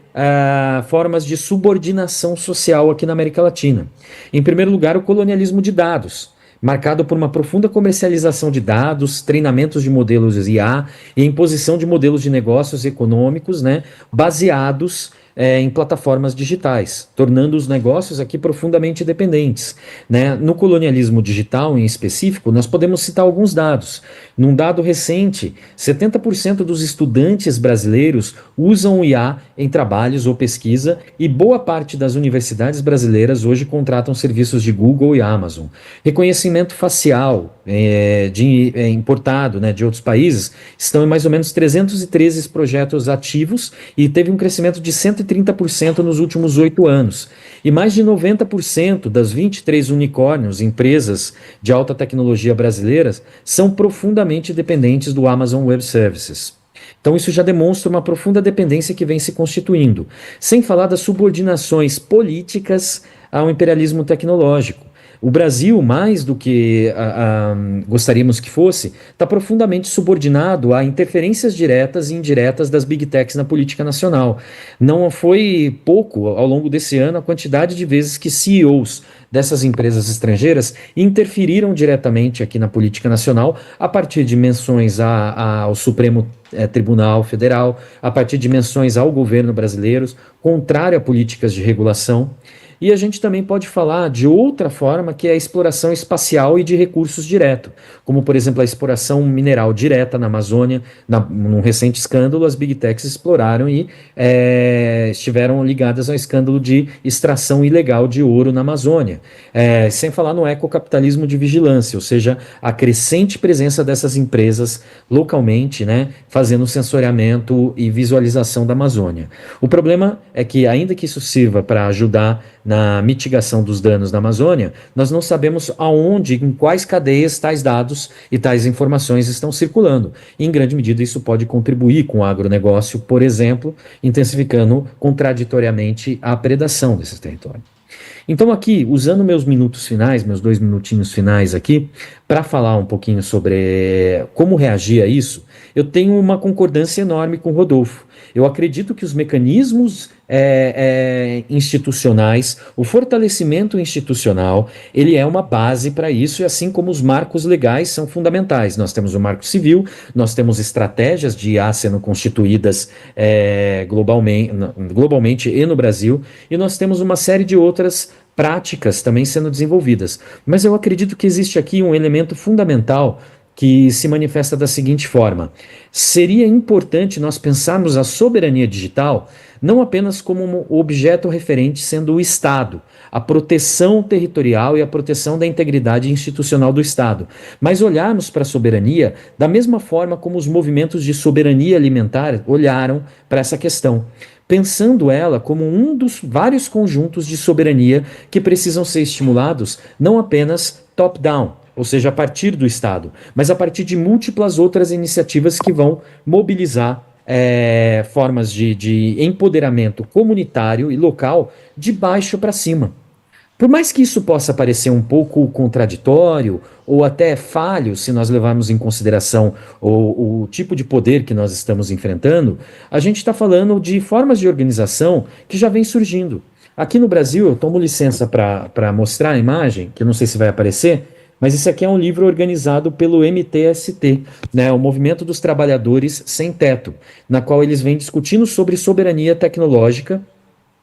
formas de subordinação social aqui na América Latina. Em primeiro lugar, o colonialismo de dados, marcado por uma profunda comercialização de dados, treinamentos de modelos IA e imposição de modelos de negócios econômicos, né, baseados em plataformas digitais, tornando os negócios aqui profundamente dependentes, né? No colonialismo digital, em específico, nós podemos citar alguns dados. Num dado recente, 70% dos estudantes brasileiros usam o IA em trabalhos ou pesquisa, e boa parte das universidades brasileiras hoje contratam serviços de Google e Amazon. Reconhecimento facial importado, né, de outros países estão em mais ou menos 313 projetos ativos, e teve um crescimento de 150% quase 30% nos últimos 8 anos. E mais de 90% das 23 unicórnios, empresas de alta tecnologia brasileiras, são profundamente dependentes do Amazon Web Services. Então isso já demonstra uma profunda dependência que vem se constituindo, sem falar das subordinações políticas ao imperialismo tecnológico. O Brasil, mais do que gostaríamos que fosse, está profundamente subordinado a interferências diretas e indiretas das Big Techs na política nacional. Não foi pouco, ao longo desse ano, a quantidade de vezes que CEOs dessas empresas estrangeiras interferiram diretamente aqui na política nacional, a partir de menções ao Supremo Tribunal Federal, a partir de menções ao governo brasileiro, contrário a políticas de regulação. E a gente também pode falar de outra forma, que é a exploração espacial e de recursos direto, como, por exemplo, a exploração mineral direta na Amazônia. Num recente escândalo, as Big Techs exploraram e estiveram ligadas ao escândalo de extração ilegal de ouro na Amazônia. Sem falar no ecocapitalismo de vigilância, ou seja, a crescente presença dessas empresas localmente, né, fazendo sensoriamento e visualização da Amazônia. O problema é que, ainda que isso sirva para ajudar na mitigação dos danos na Amazônia, nós não sabemos aonde, em quais cadeias tais dados e tais informações estão circulando. E, em grande medida, isso pode contribuir com o agronegócio, por exemplo, intensificando contraditoriamente a predação desses territórios. Então aqui, usando meus minutos finais, meus 2 minutinhos finais aqui, para falar um pouquinho sobre como reagir a isso, eu tenho uma concordância enorme com o Rodolfo. Eu acredito que os mecanismos institucionais, o fortalecimento institucional, ele é uma base para isso, e assim como os marcos legais são fundamentais. Nós temos o marco civil, nós temos estratégias de IA sendo constituídas globalmente e no Brasil, e nós temos uma série de outras práticas também sendo desenvolvidas. Mas eu acredito que existe aqui um elemento fundamental que se manifesta da seguinte forma: seria importante nós pensarmos a soberania digital não apenas como um objeto referente sendo o Estado, a proteção territorial e a proteção da integridade institucional do Estado, mas olharmos para a soberania da mesma forma como os movimentos de soberania alimentar olharam para essa questão, pensando ela como um dos vários conjuntos de soberania que precisam ser estimulados não apenas top-down, ou seja, a partir do Estado, mas a partir de múltiplas outras iniciativas que vão mobilizar formas de empoderamento comunitário e local de baixo para cima. Por mais que isso possa parecer um pouco contraditório ou até falho, se nós levarmos em consideração o tipo de poder que nós estamos enfrentando, a gente está falando de formas de organização que já vem surgindo. Aqui no Brasil, eu tomo licença para mostrar a imagem, que eu não sei se vai aparecer, mas esse aqui é um livro organizado pelo MTST, né, o Movimento dos Trabalhadores Sem Teto, na qual eles vêm discutindo sobre soberania tecnológica,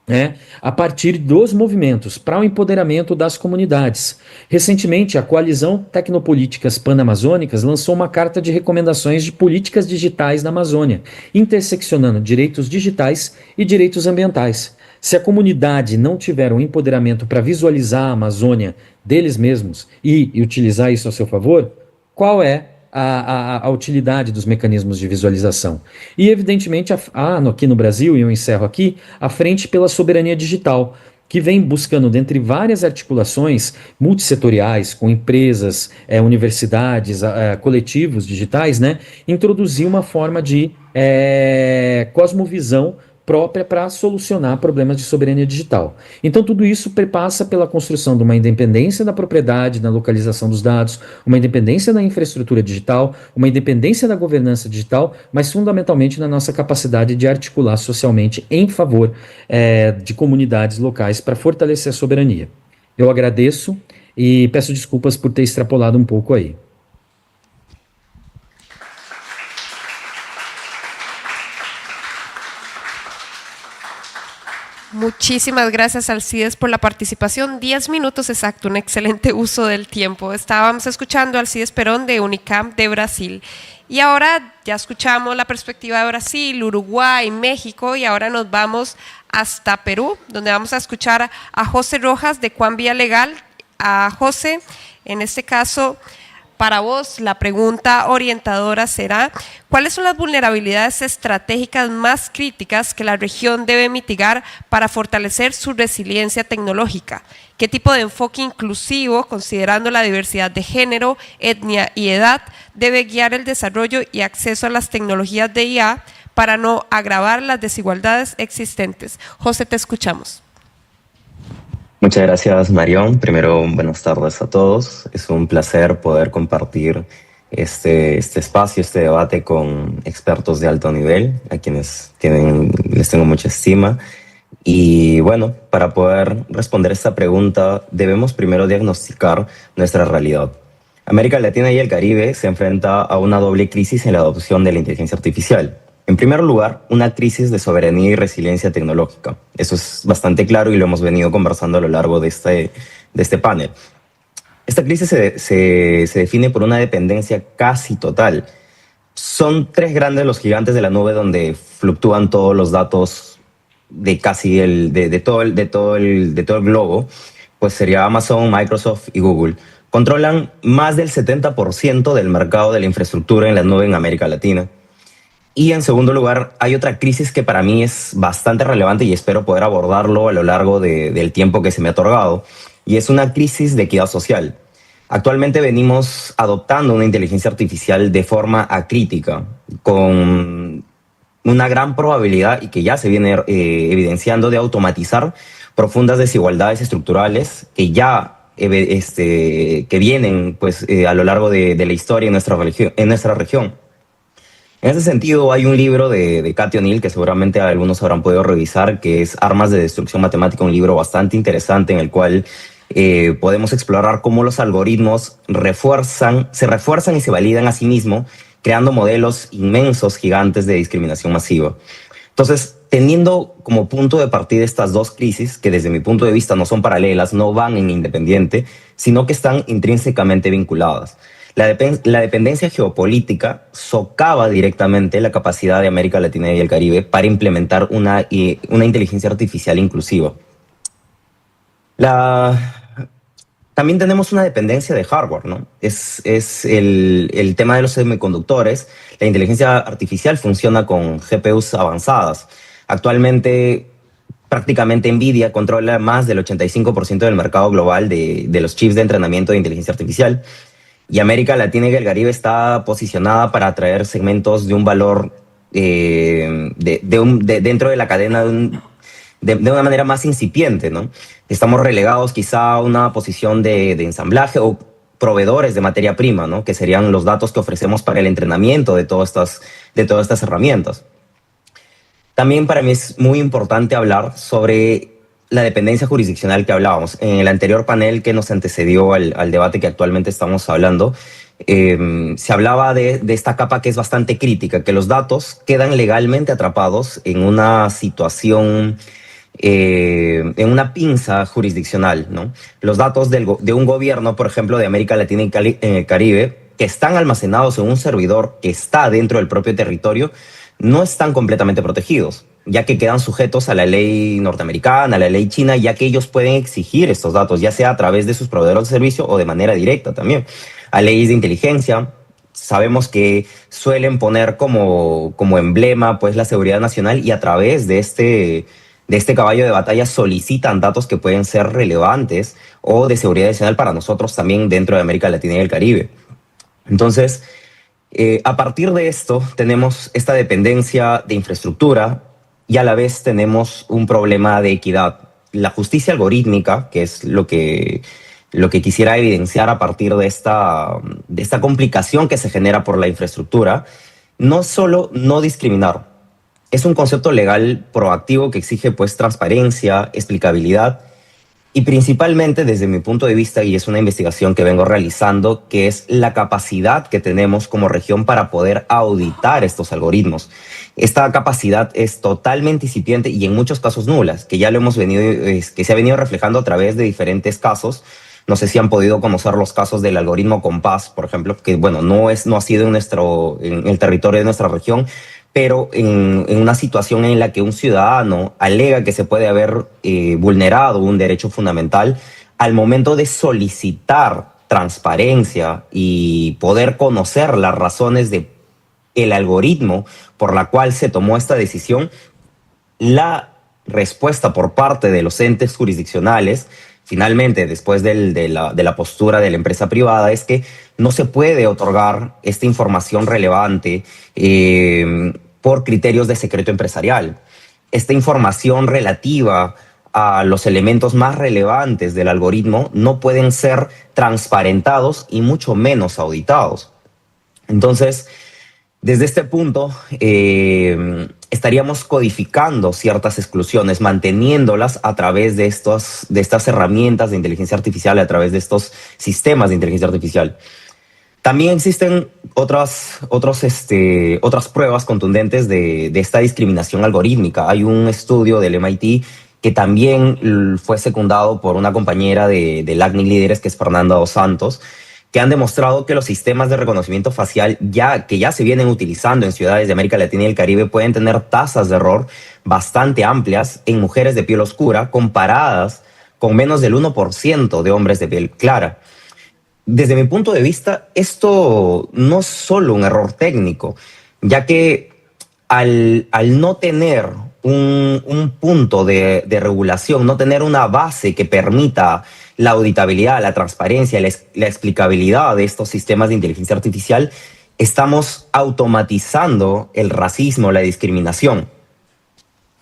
né, a partir dos movimentos para o empoderamento das comunidades. Recentemente, a Coalizão Tecnopolíticas Panamazônicas lançou uma carta de recomendações de políticas digitais na Amazônia, interseccionando direitos digitais e direitos ambientais. Se a comunidade não tiver um empoderamento para visualizar a Amazônia deles mesmos e utilizar isso a seu favor, qual é a utilidade dos mecanismos de visualização? E, evidentemente, aqui no Brasil, e eu encerro aqui, a Frente pela Soberania Digital, que vem buscando, dentre várias articulações multissetoriais, com empresas, universidades, coletivos digitais, né, introduzir uma forma de cosmovisão própria para solucionar problemas de soberania digital. Então tudo isso passa pela construção de uma independência da propriedade, na localização dos dados, uma independência na infraestrutura digital, uma independência da governança digital, mas fundamentalmente na nossa capacidade de articular socialmente em favor de comunidades locais para fortalecer a soberania. Eu agradeço e peço desculpas por ter extrapolado um pouco aí. Muchísimas gracias, Alcides, por la participación. 10 minutos exacto, un excelente uso del tiempo. Estábamos escuchando a Alcides Perón de Unicamp de Brasil. Y ahora ya escuchamos la perspectiva de Brasil, Uruguay, México, y ahora nos vamos hasta Perú, donde vamos a escuchar a José Rojas de Cuan Vía Legal. A José, en este caso, Para vos, la pregunta orientadora será, ¿cuáles son las vulnerabilidades estratégicas más críticas que la región debe mitigar para fortalecer su resiliencia tecnológica? ¿Qué tipo de enfoque inclusivo, considerando la diversidad de género, etnia y edad, debe guiar el desarrollo y acceso a las tecnologías de IA para no agravar las desigualdades existentes? José, te escuchamos. Muchas gracias, Marión. Primero, buenas tardes a todos. Es un placer poder compartir este espacio, este debate con expertos de alto nivel, a quienes les tengo mucha estima. Y bueno, para poder responder esta pregunta, debemos primero diagnosticar nuestra realidad. América Latina y el Caribe se enfrenta a una doble crisis en la adopción de la inteligencia artificial. En primer lugar, una crisis de soberanía y resiliencia tecnológica. Eso es bastante claro y lo hemos venido conversando a lo largo de este panel. Esta crisis se define por una dependencia casi total. Son tres grandes los gigantes de la nube donde fluctúan todos los datos de todo el globo, pues sería Amazon, Microsoft y Google. Controlan más del 70% del mercado de la infraestructura en la nube en América Latina. Y en segundo lugar, hay otra crisis que para mí es bastante relevante y espero poder abordarlo a lo largo del tiempo que se me ha otorgado, y es una crisis de equidad social. Actualmente venimos adoptando una inteligencia artificial de forma acrítica, con una gran probabilidad, y que ya se viene evidenciando, de automatizar profundas desigualdades estructurales que vienen pues, a lo largo de la historia en nuestra región. En ese sentido, hay un libro de Cathy O'Neil que seguramente algunos habrán podido revisar, que es Armas de Destrucción Matemática, un libro bastante interesante en el cual podemos explorar cómo los algoritmos se refuerzan y se validan a sí mismos, creando modelos inmensos, gigantes de discriminación masiva. Entonces, teniendo como punto de partida estas dos crisis, que desde mi punto de vista no son paralelas, no van en independiente, sino que están intrínsecamente vinculadas. La dependencia geopolítica socava directamente la capacidad de América Latina y el Caribe para implementar una inteligencia artificial inclusiva. También tenemos una dependencia de hardware, ¿no? Es el tema de los semiconductores. La inteligencia artificial funciona con GPUs avanzadas. Actualmente, prácticamente NVIDIA controla más del 85% del mercado global de los chips de entrenamiento de inteligencia artificial. Y América Latina y el Caribe está posicionada para atraer segmentos de un valor dentro de la cadena de una manera más incipiente, ¿no? Estamos relegados quizá a una posición de ensamblaje o proveedores de materia prima, ¿no? Que serían los datos que ofrecemos para el entrenamiento de todas estas herramientas. También para mí es muy importante hablar sobre la dependencia jurisdiccional que hablábamos. En el anterior panel que nos antecedió al debate que actualmente estamos hablando, se hablaba de esta capa que es bastante crítica, que los datos quedan legalmente atrapados en una situación, en una pinza jurisdiccional, ¿no? Los datos de un gobierno, por ejemplo, de América Latina y el Caribe, que están almacenados en un servidor que está dentro del propio territorio, no están completamente protegidos, ya que quedan sujetos a la ley norteamericana, a la ley china, ya que ellos pueden exigir estos datos, ya sea a través de sus proveedores de servicio o de manera directa también. A leyes de inteligencia, sabemos que suelen poner como emblema pues, la seguridad nacional, y a través de este caballo de batalla solicitan datos que pueden ser relevantes o de seguridad nacional para nosotros también dentro de América Latina y el Caribe. Entonces, a partir de esto tenemos esta dependencia de infraestructura, y a la vez tenemos un problema de equidad. La justicia algorítmica, que es lo que quisiera evidenciar a partir de esta complicación que se genera por la infraestructura, no solo no discriminar, es un concepto legal proactivo que exige pues transparencia, explicabilidad, y principalmente desde mi punto de vista, y es una investigación que vengo realizando, que es la capacidad que tenemos como región para poder auditar estos algoritmos. Esta capacidad es totalmente incipiente y en muchos casos nulas, que ya lo hemos que se ha venido reflejando a través de diferentes casos. No sé si han podido conocer los casos del algoritmo Compass, por ejemplo, que bueno, no ha sido en el territorio de nuestra región, pero en una situación en la que un ciudadano alega que se puede haber vulnerado un derecho fundamental al momento de solicitar transparencia y poder conocer las razones de el algoritmo por la cual se tomó esta decisión, la respuesta por parte de los entes jurisdiccionales, finalmente, después de la postura de la empresa privada, es que no se puede otorgar esta información relevante por criterios de secreto empresarial. Esta información relativa a los elementos más relevantes del algoritmo no pueden ser transparentados y mucho menos auditados. Entonces, desde este punto, estaríamos codificando ciertas exclusiones, manteniéndolas a través de estas herramientas de inteligencia artificial, a través de estos sistemas de inteligencia artificial. También existen otras pruebas contundentes de esta discriminación algorítmica. Hay un estudio del MIT que también fue secundado por una compañera de LACNIC Líderes, que es Fernanda Dos Santos, que han demostrado que los sistemas de reconocimiento facial que ya se vienen utilizando en ciudades de América Latina y el Caribe pueden tener tasas de error bastante amplias en mujeres de piel oscura comparadas con menos del 1% de hombres de piel clara. Desde mi punto de vista, esto no es solo un error técnico, ya que al no tener un punto de regulación, no tener una base que permita la auditabilidad, la transparencia, la explicabilidad de estos sistemas de inteligencia artificial, estamos automatizando el racismo, la discriminación.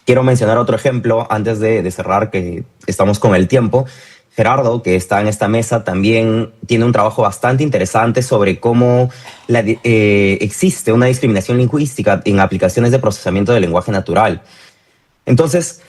Quiero mencionar otro ejemplo antes de cerrar, que estamos con el tiempo. Gerardo, que está en esta mesa, también tiene un trabajo bastante interesante sobre cómo existe una discriminación lingüística en aplicaciones de procesamiento de lenguaje natural. Entonces,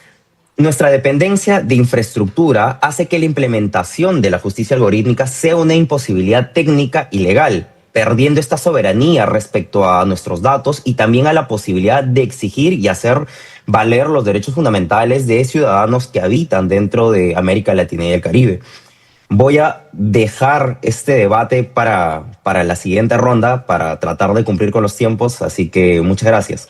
nuestra dependencia de infraestructura hace que la implementación de la justicia algorítmica sea una imposibilidad técnica y legal, perdiendo esta soberanía respecto a nuestros datos y también a la posibilidad de exigir y hacer valer los derechos fundamentales de ciudadanos que habitan dentro de América Latina y el Caribe. Voy a dejar este debate para la siguiente ronda, para tratar de cumplir con los tiempos, así que muchas gracias.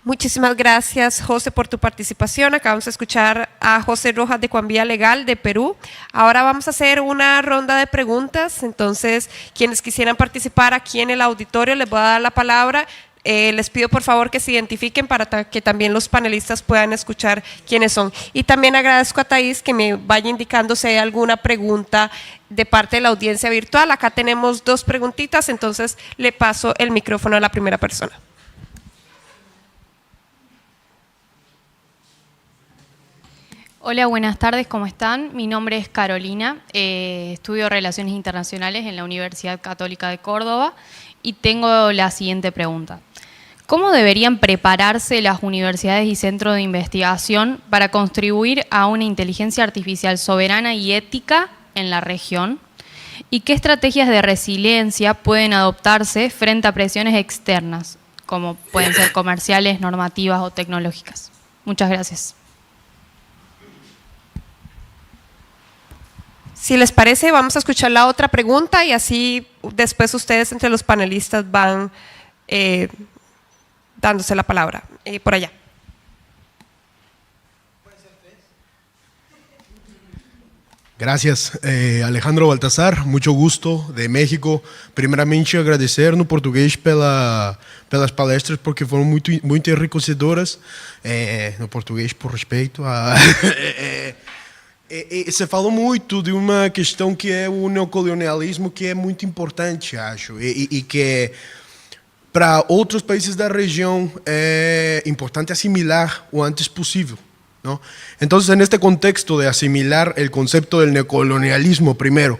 Muchísimas gracias, José, por tu participación. Acabamos de escuchar a José Rojas de Cuanvía Legal de Perú. Ahora vamos a hacer una ronda de preguntas. Entonces, quienes quisieran participar aquí en el auditorio, les voy a dar la palabra. Les pido por favor que se identifiquen para que también los panelistas puedan escuchar quiénes son. Y también agradezco a Thais que me vaya indicando si hay alguna pregunta de parte de la audiencia virtual. Acá tenemos 2 preguntitas, entonces le paso el micrófono a la primera persona. Hola, buenas tardes, ¿cómo están? Mi nombre es Carolina, estudio Relaciones Internacionales en la Universidad Católica de Córdoba y tengo la siguiente pregunta. ¿Cómo deberían prepararse las universidades y centros de investigación para contribuir a una inteligencia artificial soberana y ética en la región? ¿Y qué estrategias de resiliencia pueden adoptarse frente a presiones externas, como pueden ser comerciales, normativas o tecnológicas? Muchas gracias. Si les parece, vamos a escuchar la otra pregunta y así después ustedes entre los panelistas van dándose la palabra. Por allá. Gracias, Alejandro Baltazar, muito gusto, de México. Primeiramente, agradecer no português pelas palestras, porque foram muito enriquecedoras, no português por respeito a... Você falou muito de uma questão que é o neocolonialismo, que é muito importante, acho, e que para outros países da região é importante assimilar o antes possível, ¿no? Entonces, en este contexto de asimilar el concepto del neocolonialismo primero,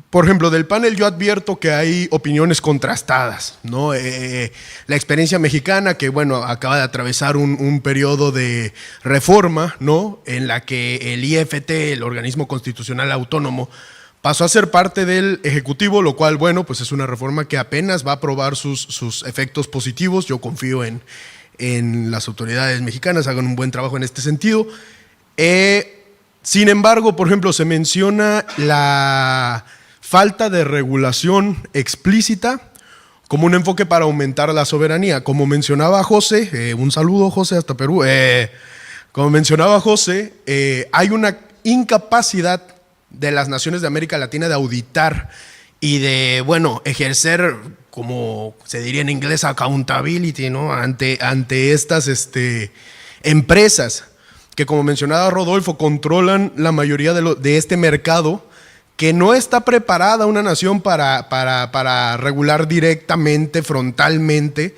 por ejemplo, del panel yo advierto que hay opiniones contrastadas, ¿no? La experiencia mexicana, que bueno, acaba de atravesar un periodo de reforma, ¿no? En la que el IFT, el organismo constitucional autónomo, pasó a ser parte del Ejecutivo, lo cual, bueno, pues es una reforma que apenas va a probar sus efectos positivos. Yo confío en las autoridades mexicanas, hagan un buen trabajo en este sentido. Sin embargo, por ejemplo, se menciona la falta de regulación explícita como un enfoque para aumentar la soberanía. Como mencionaba José, un saludo José hasta Perú, como mencionaba José, hay una incapacidad de las naciones de América Latina de auditar y de, bueno, ejercer, como se diría en inglés, accountability, ¿no? ante estas empresas que, como mencionaba Rodolfo, controlan la mayoría de este mercado, que no está preparada una nación para regular directamente, frontalmente.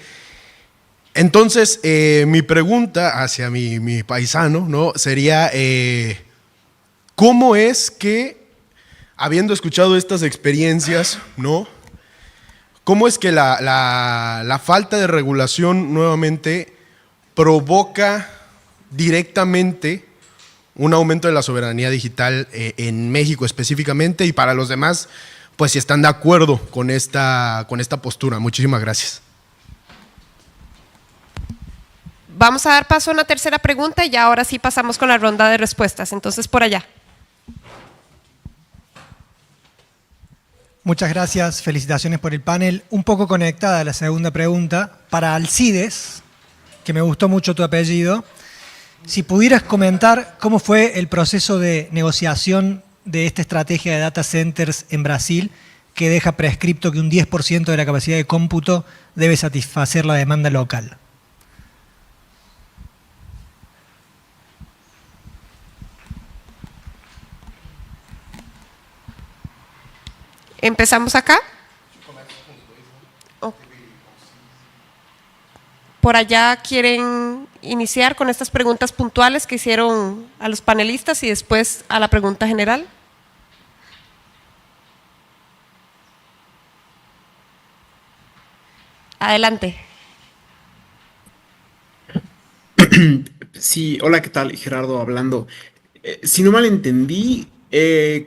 Entonces, mi pregunta hacia mi paisano, ¿no? Sería, ¿cómo es que, habiendo escuchado estas experiencias, ¿no? ¿Cómo es que la falta de regulación nuevamente provoca directamente un aumento de la soberanía digital en México específicamente, y para los demás, pues si están de acuerdo con esta postura? Muchísimas gracias. Vamos a dar paso a una tercera pregunta y ya ahora sí pasamos con la ronda de respuestas. Entonces, por allá. Muchas gracias, felicitaciones por el panel. Un poco conectada a la segunda pregunta, para Alcides, que me gustó mucho tu apellido, si pudieras comentar cómo fue el proceso de negociación de esta estrategia de data centers en Brasil, que deja prescripto que un 10% de la capacidad de cómputo debe satisfacer la demanda local. ¿Empezamos acá? Oh. Por allá quieren iniciar con estas preguntas puntuales que hicieron a los panelistas y después a la pregunta general. Adelante. Sí, hola, ¿qué tal? Gerardo hablando. Si no mal entendí,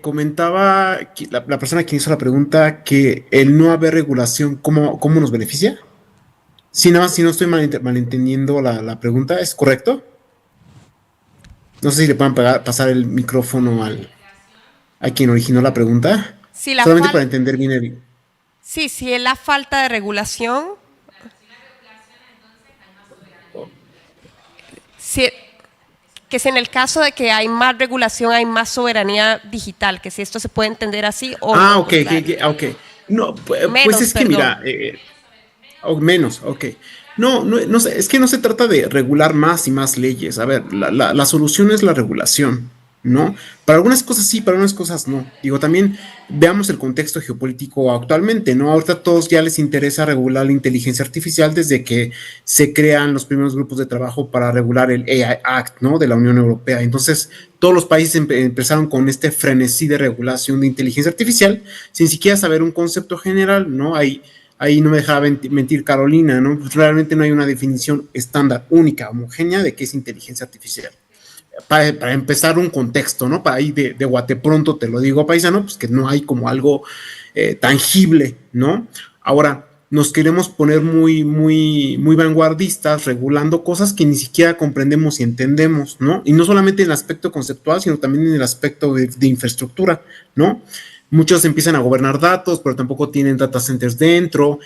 comentaba la persona que hizo la pregunta que el no haber regulación, ¿cómo nos beneficia? Sí, nada más, si no estoy malentendiendo la pregunta, ¿es correcto? No sé si le pueden pasar el micrófono a quien originó la pregunta. Sí, solamente para entender bien el... Sí, sí, es la falta de regulación. Sí, que si en el caso de que hay más regulación, hay más soberanía digital, que si esto se puede entender así o no. Ok. No, pues Menos, es que mira, menos, ok. No sé, es que no se trata de regular más y más leyes. A ver, la solución es la regulación, ¿no? Para algunas cosas sí, para algunas cosas no. Digo, también veamos el contexto geopolítico actualmente, ¿no? Ahorita a todos ya les interesa regular la inteligencia artificial desde que se crean los primeros grupos de trabajo para regular el AI Act, ¿no? De la Unión Europea. Entonces, todos los países empezaron con este frenesí de regulación de inteligencia artificial sin siquiera saber un concepto general, ¿no? Ahí no me dejaba mentir Carolina, ¿no? Pues realmente no hay una definición estándar, única, homogénea de qué es inteligencia artificial. Para empezar un contexto, ¿no? Para ahí de guatepronto te lo digo, paisano, pues que no hay como algo tangible, ¿no? Ahora, nos queremos poner muy vanguardistas, regulando cosas que ni siquiera comprendemos y entendemos, ¿no? Y no solamente en el aspecto conceptual, sino también en el aspecto de infraestructura, ¿no? Muchos empiezan a gobernar datos, pero tampoco tienen data centers dentro.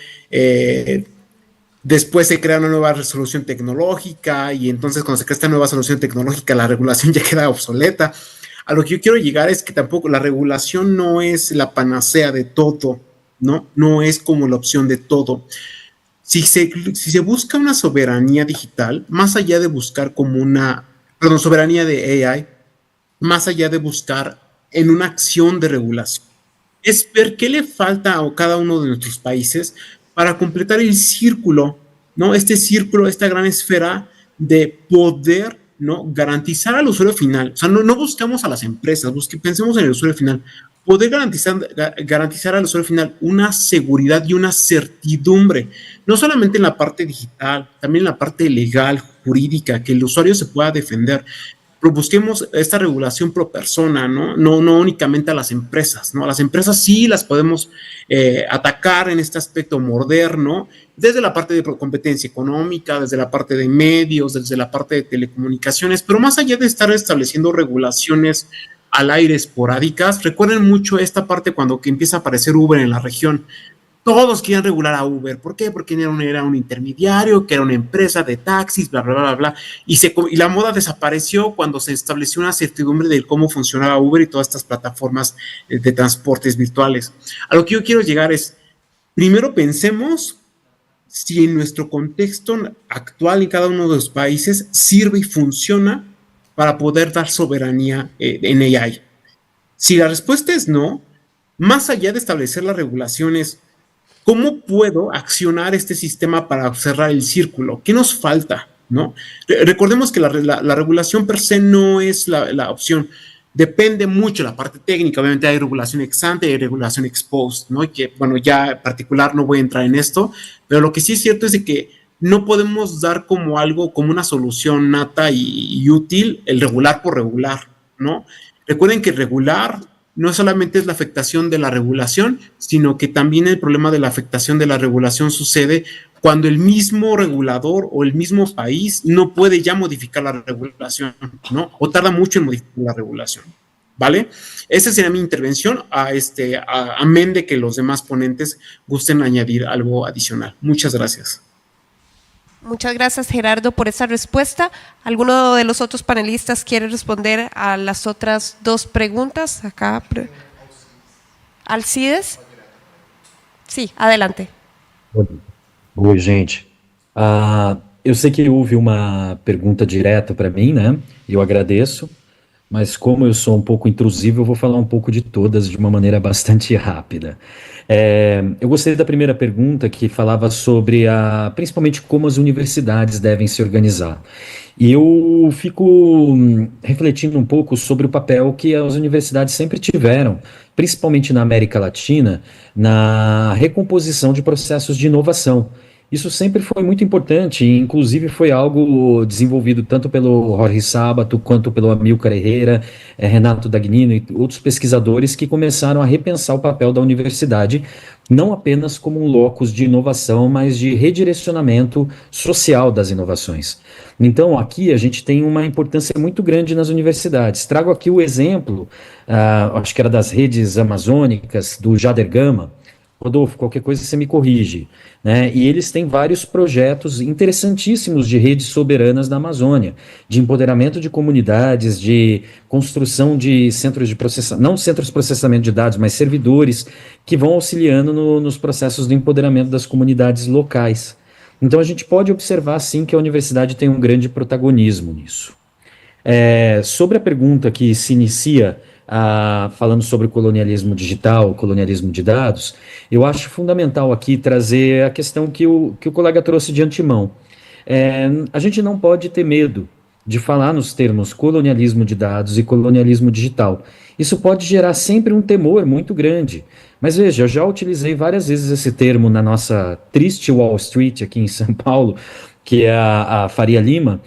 Después se crea una nueva resolución tecnológica y entonces cuando se crea esta nueva solución tecnológica la regulación ya queda obsoleta. A lo que yo quiero llegar es que tampoco la regulación no es la panacea de todo, ¿no? No es como la opción de todo. Si se busca una soberanía digital, más allá de buscar soberanía de AI, más allá de buscar en una acción de regulación, es ver qué le falta a cada uno de nuestros países para completar el círculo, ¿no? Este círculo, esta gran esfera de poder, ¿no? Garantizar al usuario final. O sea, no buscamos a las empresas, pensemos en el usuario final. Poder garantizar al usuario final una seguridad y una certidumbre, no solamente en la parte digital, también en la parte legal, jurídica, que el usuario se pueda defender. Pero busquemos esta regulación pro persona, ¿no? No únicamente a las empresas, ¿no? A las empresas sí las podemos atacar en este aspecto moderno, desde la parte de competencia económica, desde la parte de medios, desde la parte de telecomunicaciones, pero más allá de estar estableciendo regulaciones al aire esporádicas, recuerden mucho esta parte cuando que empieza a aparecer Uber en la región. Todos querían regular a Uber. ¿Por qué? Porque era un intermediario, que era una empresa de taxis, bla, bla, bla, bla. Y la moda desapareció cuando se estableció una certidumbre de cómo funcionaba Uber y todas estas plataformas de transportes virtuales. A lo que yo quiero llegar es, primero pensemos si en nuestro contexto actual en cada uno de los países sirve y funciona para poder dar soberanía en AI. Si la respuesta es no, más allá de establecer las regulaciones, ¿cómo puedo accionar este sistema para cerrar el círculo? ¿Qué nos falta? ¿No? Recordemos que la regulación per se no es la opción. Depende mucho de la parte técnica. Obviamente hay regulación ex ante y regulación ex post, ¿no? Y que, bueno, ya en particular no voy a entrar en esto, pero lo que sí es cierto es de que no podemos dar como algo, como una solución nata y útil el regular por regular, ¿no? Recuerden que regular no solamente es la afectación de la regulación, sino que también el problema de la afectación de la regulación sucede cuando el mismo regulador o el mismo país no puede ya modificar la regulación, ¿no? O tarda mucho en modificar la regulación, ¿vale? Esa sería mi intervención, amén de que los demás ponentes gusten añadir algo adicional. Muchas gracias. Muchas gracias, Gerardo, por esa respuesta. ¿Alguno de los otros panelistas quiere responder a las otras dos preguntas? Acá, Alcides. Sí, adelante. Oi, gente. Eu sei que houve uma pergunta direta para mim, né? Eu agradeço, mas como eu sou um pouco intrusivo, eu vou falar um pouco de todas de uma maneira bastante rápida. Eu gostei da primeira pergunta que falava sobre principalmente como as universidades devem se organizar. E eu fico refletindo um pouco sobre o papel que as universidades sempre tiveram, principalmente na América Latina, na recomposição de processos de inovação. Isso sempre foi muito importante, e inclusive foi algo desenvolvido tanto pelo Jorge Sábato, quanto pelo Amílcar Herrera, Renato Dagnino e outros pesquisadores que começaram a repensar o papel da universidade, não apenas como um locus de inovação, mas de redirecionamento social das inovações. Então, aqui a gente tem uma importância muito grande nas universidades. Trago aqui o exemplo, acho que era das redes amazônicas, do Jader Gama. Rodolfo, qualquer coisa você me corrige, né? E eles têm vários projetos interessantíssimos de redes soberanas na Amazônia, de empoderamento de comunidades, de construção de centros de processamento, não centros de processamento de dados, mas servidores que vão auxiliando nos processos de empoderamento das comunidades locais. Então a gente pode observar, sim, que a universidade tem um grande protagonismo nisso. Sobre a pergunta que se inicia falando sobre o colonialismo digital, o colonialismo de dados, eu acho fundamental aqui trazer a questão que o colega trouxe de antemão. A gente não pode ter medo de falar nos termos colonialismo de dados e colonialismo digital. Isso pode gerar sempre um temor muito grande. Mas veja, eu já utilizei várias vezes esse termo na nossa triste Wall Street aqui em São Paulo, que é a Faria Lima,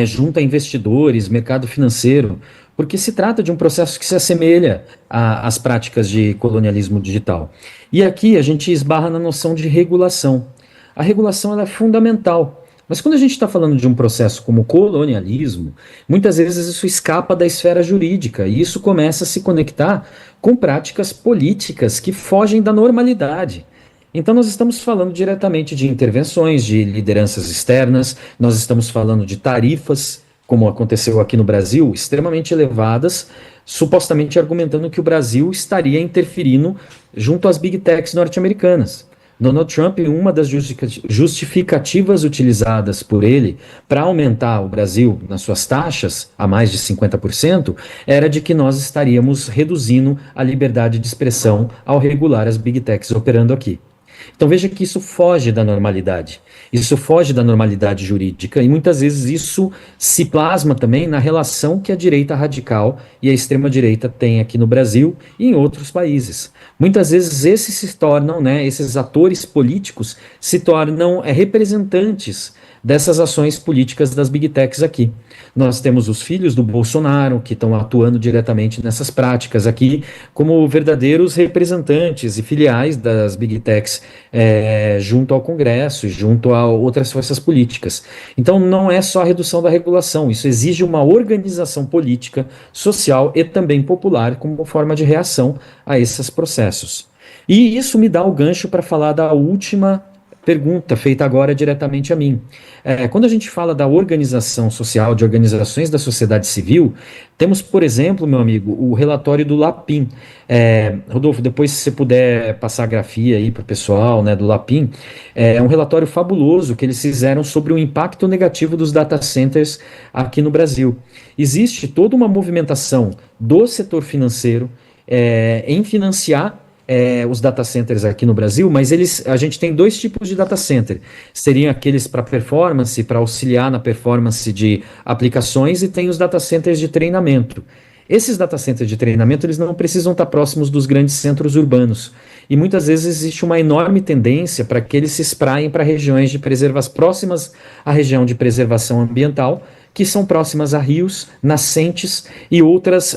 junto a investidores, mercado financeiro, porque se trata de um processo que se assemelha às práticas de colonialismo digital. E aqui a gente esbarra na noção de regulação. A regulação ela é fundamental, mas quando a gente está falando de um processo como colonialismo, muitas vezes isso escapa da esfera jurídica e isso começa a se conectar com práticas políticas que fogem da normalidade. Então nós estamos falando diretamente de intervenções, de lideranças externas, nós estamos falando de tarifas, como aconteceu aqui no Brasil, extremamente elevadas, supostamente argumentando que o Brasil estaria interferindo junto às big techs norte-americanas. Donald Trump, uma das justificativas utilizadas por ele para aumentar o Brasil nas suas taxas a mais de 50%, era de que nós estaríamos reduzindo a liberdade de expressão ao regular as big techs operando aqui. Então veja que isso foge da normalidade, isso foge da normalidade jurídica e muitas vezes isso se plasma também na relação que a direita radical e a extrema-direita têm aqui no Brasil e em outros países. Muitas vezes esses se tornam, esses atores políticos se tornam representantes dessas ações políticas das big techs aqui. Nós temos os filhos do Bolsonaro que estão atuando diretamente nessas práticas aqui como verdadeiros representantes e filiais das big techs junto ao Congresso e junto a outras forças políticas. Então, não é só a redução da regulação, isso exige uma organização política, social e também popular como forma de reação a esses processos. E isso me dá o gancho para falar da última pergunta feita agora diretamente a mim. Quando a gente fala da organização social, de organizações da sociedade civil, temos, por exemplo, meu amigo, o relatório do Lapin. Rodolfo, depois se você puder passar a grafia aí para o pessoal, né, do Lapin, é um relatório fabuloso que eles fizeram sobre o impacto negativo dos data centers aqui no Brasil. Existe toda uma movimentação do setor financeiro em financiar os data centers aqui no Brasil, mas a gente tem dois tipos de data center. Seriam aqueles para performance, para auxiliar na performance de aplicações, e tem os data centers de treinamento. Esses data centers de treinamento, eles não precisam estar próximos dos grandes centros urbanos. E muitas vezes existe uma enorme tendência para que eles se espraiem para regiões de preservação próximas à região de preservação ambiental, que são próximas a rios, nascentes e outras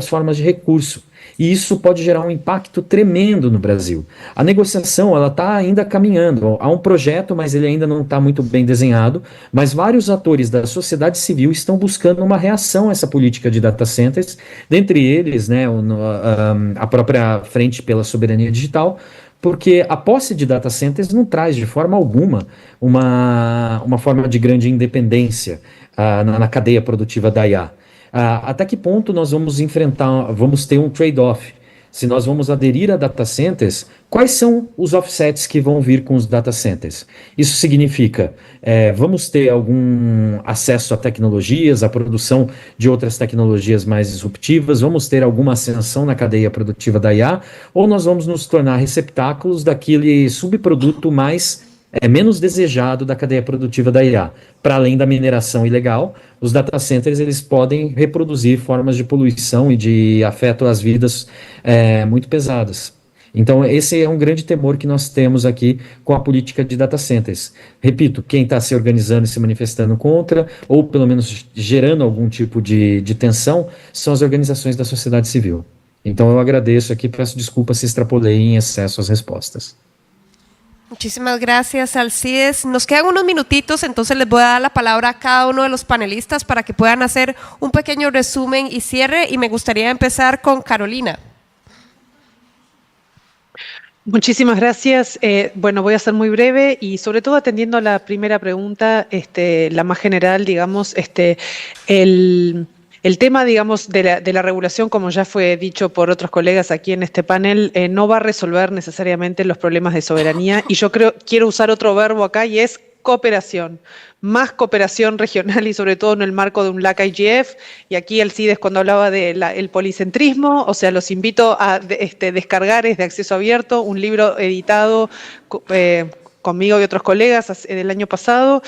formas de recurso. E isso pode gerar um impacto tremendo no Brasil. A negociação, ela está ainda caminhando. Há um projeto, mas ele ainda não está muito bem desenhado, mas vários atores da sociedade civil estão buscando uma reação a essa política de data centers, dentre eles, né, a própria Frente pela Soberania Digital, porque a posse de data centers não traz de forma alguma uma forma de grande independência na cadeia produtiva da IA. Até que ponto nós vamos ter um trade-off? Se nós vamos aderir a data centers, quais são os offsets que vão vir com os data centers? Isso significa, vamos ter algum acesso a tecnologias, a produção de outras tecnologias mais disruptivas, vamos ter alguma ascensão na cadeia produtiva da IA, ou nós vamos nos tornar receptáculos daquele subproduto menos desejado da cadeia produtiva da IA. Para além da mineração ilegal, os data centers eles podem reproduzir formas de poluição e de afeto às vidas muito pesadas. Então, esse é um grande temor que nós temos aqui com a política de data centers. Repito, quem está se organizando e se manifestando contra, ou pelo menos gerando algum tipo de tensão, são as organizações da sociedade civil. Então, eu agradeço aqui, peço desculpas se extrapolei em excesso as respostas. Muchísimas gracias, Alcides. Nos quedan unos minutitos, entonces les voy a dar la palabra a cada uno de los panelistas para que puedan hacer un pequeño resumen y cierre, y me gustaría empezar con Carolina. Muchísimas gracias. Bueno, voy a ser muy breve y sobre todo atendiendo a la primera pregunta, la más general, digamos, el tema, digamos, de la regulación, como ya fue dicho por otros colegas aquí en este panel, no va a resolver necesariamente los problemas de soberanía, y yo quiero usar otro verbo acá, y es cooperación. Más cooperación regional, y sobre todo en el marco de un LAC-IGF, y aquí Alcides cuando hablaba del policentrismo, o sea, los invito a descargar, es de acceso abierto, un libro editado conmigo y otros colegas del año pasado,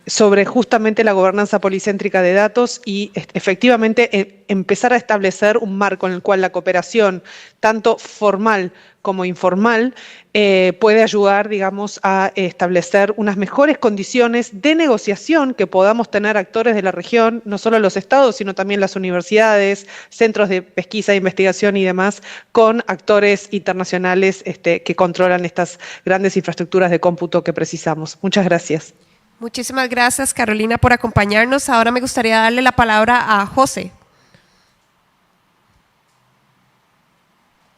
sobre justamente la gobernanza policéntrica de datos, y efectivamente empezar a establecer un marco en el cual la cooperación, tanto formal como informal, puede ayudar, digamos, a establecer unas mejores condiciones de negociación que podamos tener actores de la región, no solo los estados, sino también las universidades, centros de pesquisa e investigación y demás, con actores internacionales que controlan estas grandes infraestructuras de cómputo que precisamos. Muchas gracias. Muchísimas gracias, Carolina, por acompañarnos. Ahora me gustaría darle la palabra a José.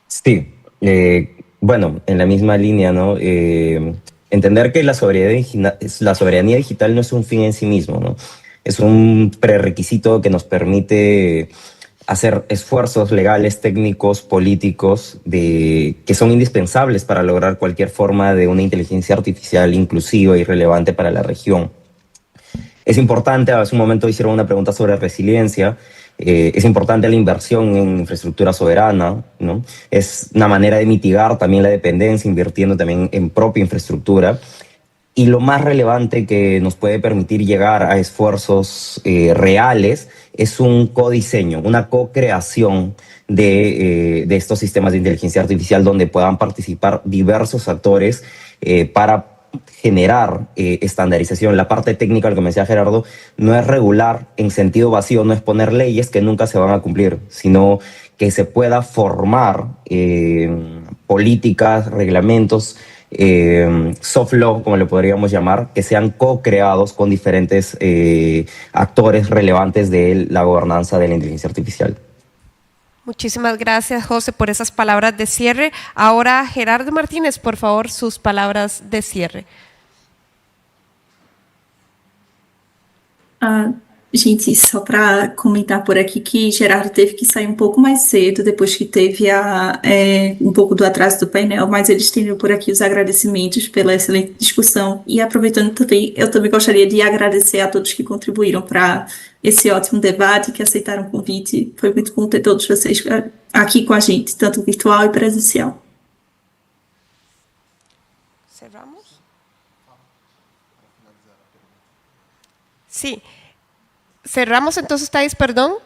Sí, bueno, en la misma línea, ¿no? Entender que la soberanía digital no es un fin en sí mismo, ¿no? Es un prerequisito que nos permite hacer esfuerzos legales, técnicos, políticos, que son indispensables para lograr cualquier forma de una inteligencia artificial inclusiva y relevante para la región. Es importante, hace un momento hicieron una pregunta sobre resiliencia, es importante la inversión en infraestructura soberana, ¿no? Es una manera de mitigar también la dependencia, invirtiendo también en propia infraestructura. Y lo más relevante que nos puede permitir llegar a esfuerzos reales es un codiseño, una co-creación de estos sistemas de inteligencia artificial donde puedan participar diversos actores para generar estandarización. La parte técnica, lo que me decía Gerardo, no es regular en sentido vacío, no es poner leyes que nunca se van a cumplir, sino que se pueda formar políticas, reglamentos, soft law, como le podríamos llamar, que sean co-creados con diferentes actores relevantes de la gobernanza de la inteligencia artificial. Muchísimas gracias, José, por esas palabras de cierre. Ahora, Gerardo Martínez, por favor, sus palabras de cierre. Gente, só para comentar por aqui que Gerardo teve que sair um pouco mais cedo, depois que teve um pouco do atraso do painel, mas ele estendeu por aqui os agradecimentos pela excelente discussão. E aproveitando também, eu também gostaria de agradecer a todos que contribuíram para esse ótimo debate, que aceitaram o convite. Foi muito bom ter todos vocês aqui com a gente, tanto virtual e presencial. ¿Cerramos? Sí. Cerramos entonces, Thais, perdón.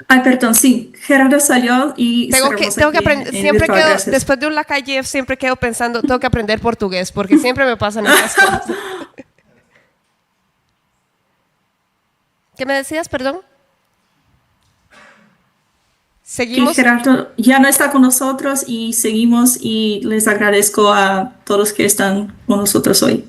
Ay, perdón, sí. Gerardo salió y tengo que aprender, siempre quedo, después de un Lacalle, siempre quedo pensando, tengo que aprender portugués, porque siempre me pasan esas cosas. ¿Qué me decías, perdón? Seguimos. Que Gerardo ya no está con nosotros y seguimos, y les agradezco a todos que están con nosotros hoy.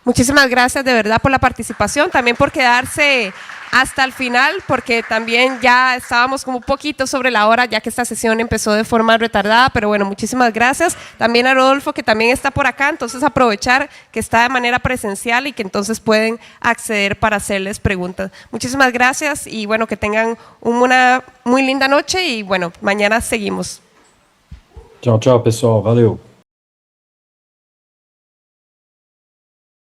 Muchísimas gracias de verdad por la participación, también por quedarse hasta el final, porque también ya estábamos como un poquito sobre la hora, ya que esta sesión empezó de forma retardada, pero bueno, muchísimas gracias. También a Rodolfo, que también está por acá, entonces aprovechar que está de manera presencial y que entonces pueden acceder para hacerles preguntas. Muchísimas gracias y bueno, que tengan una muy linda noche y bueno, mañana seguimos. Tchau, tchau, pessoal. Valeu.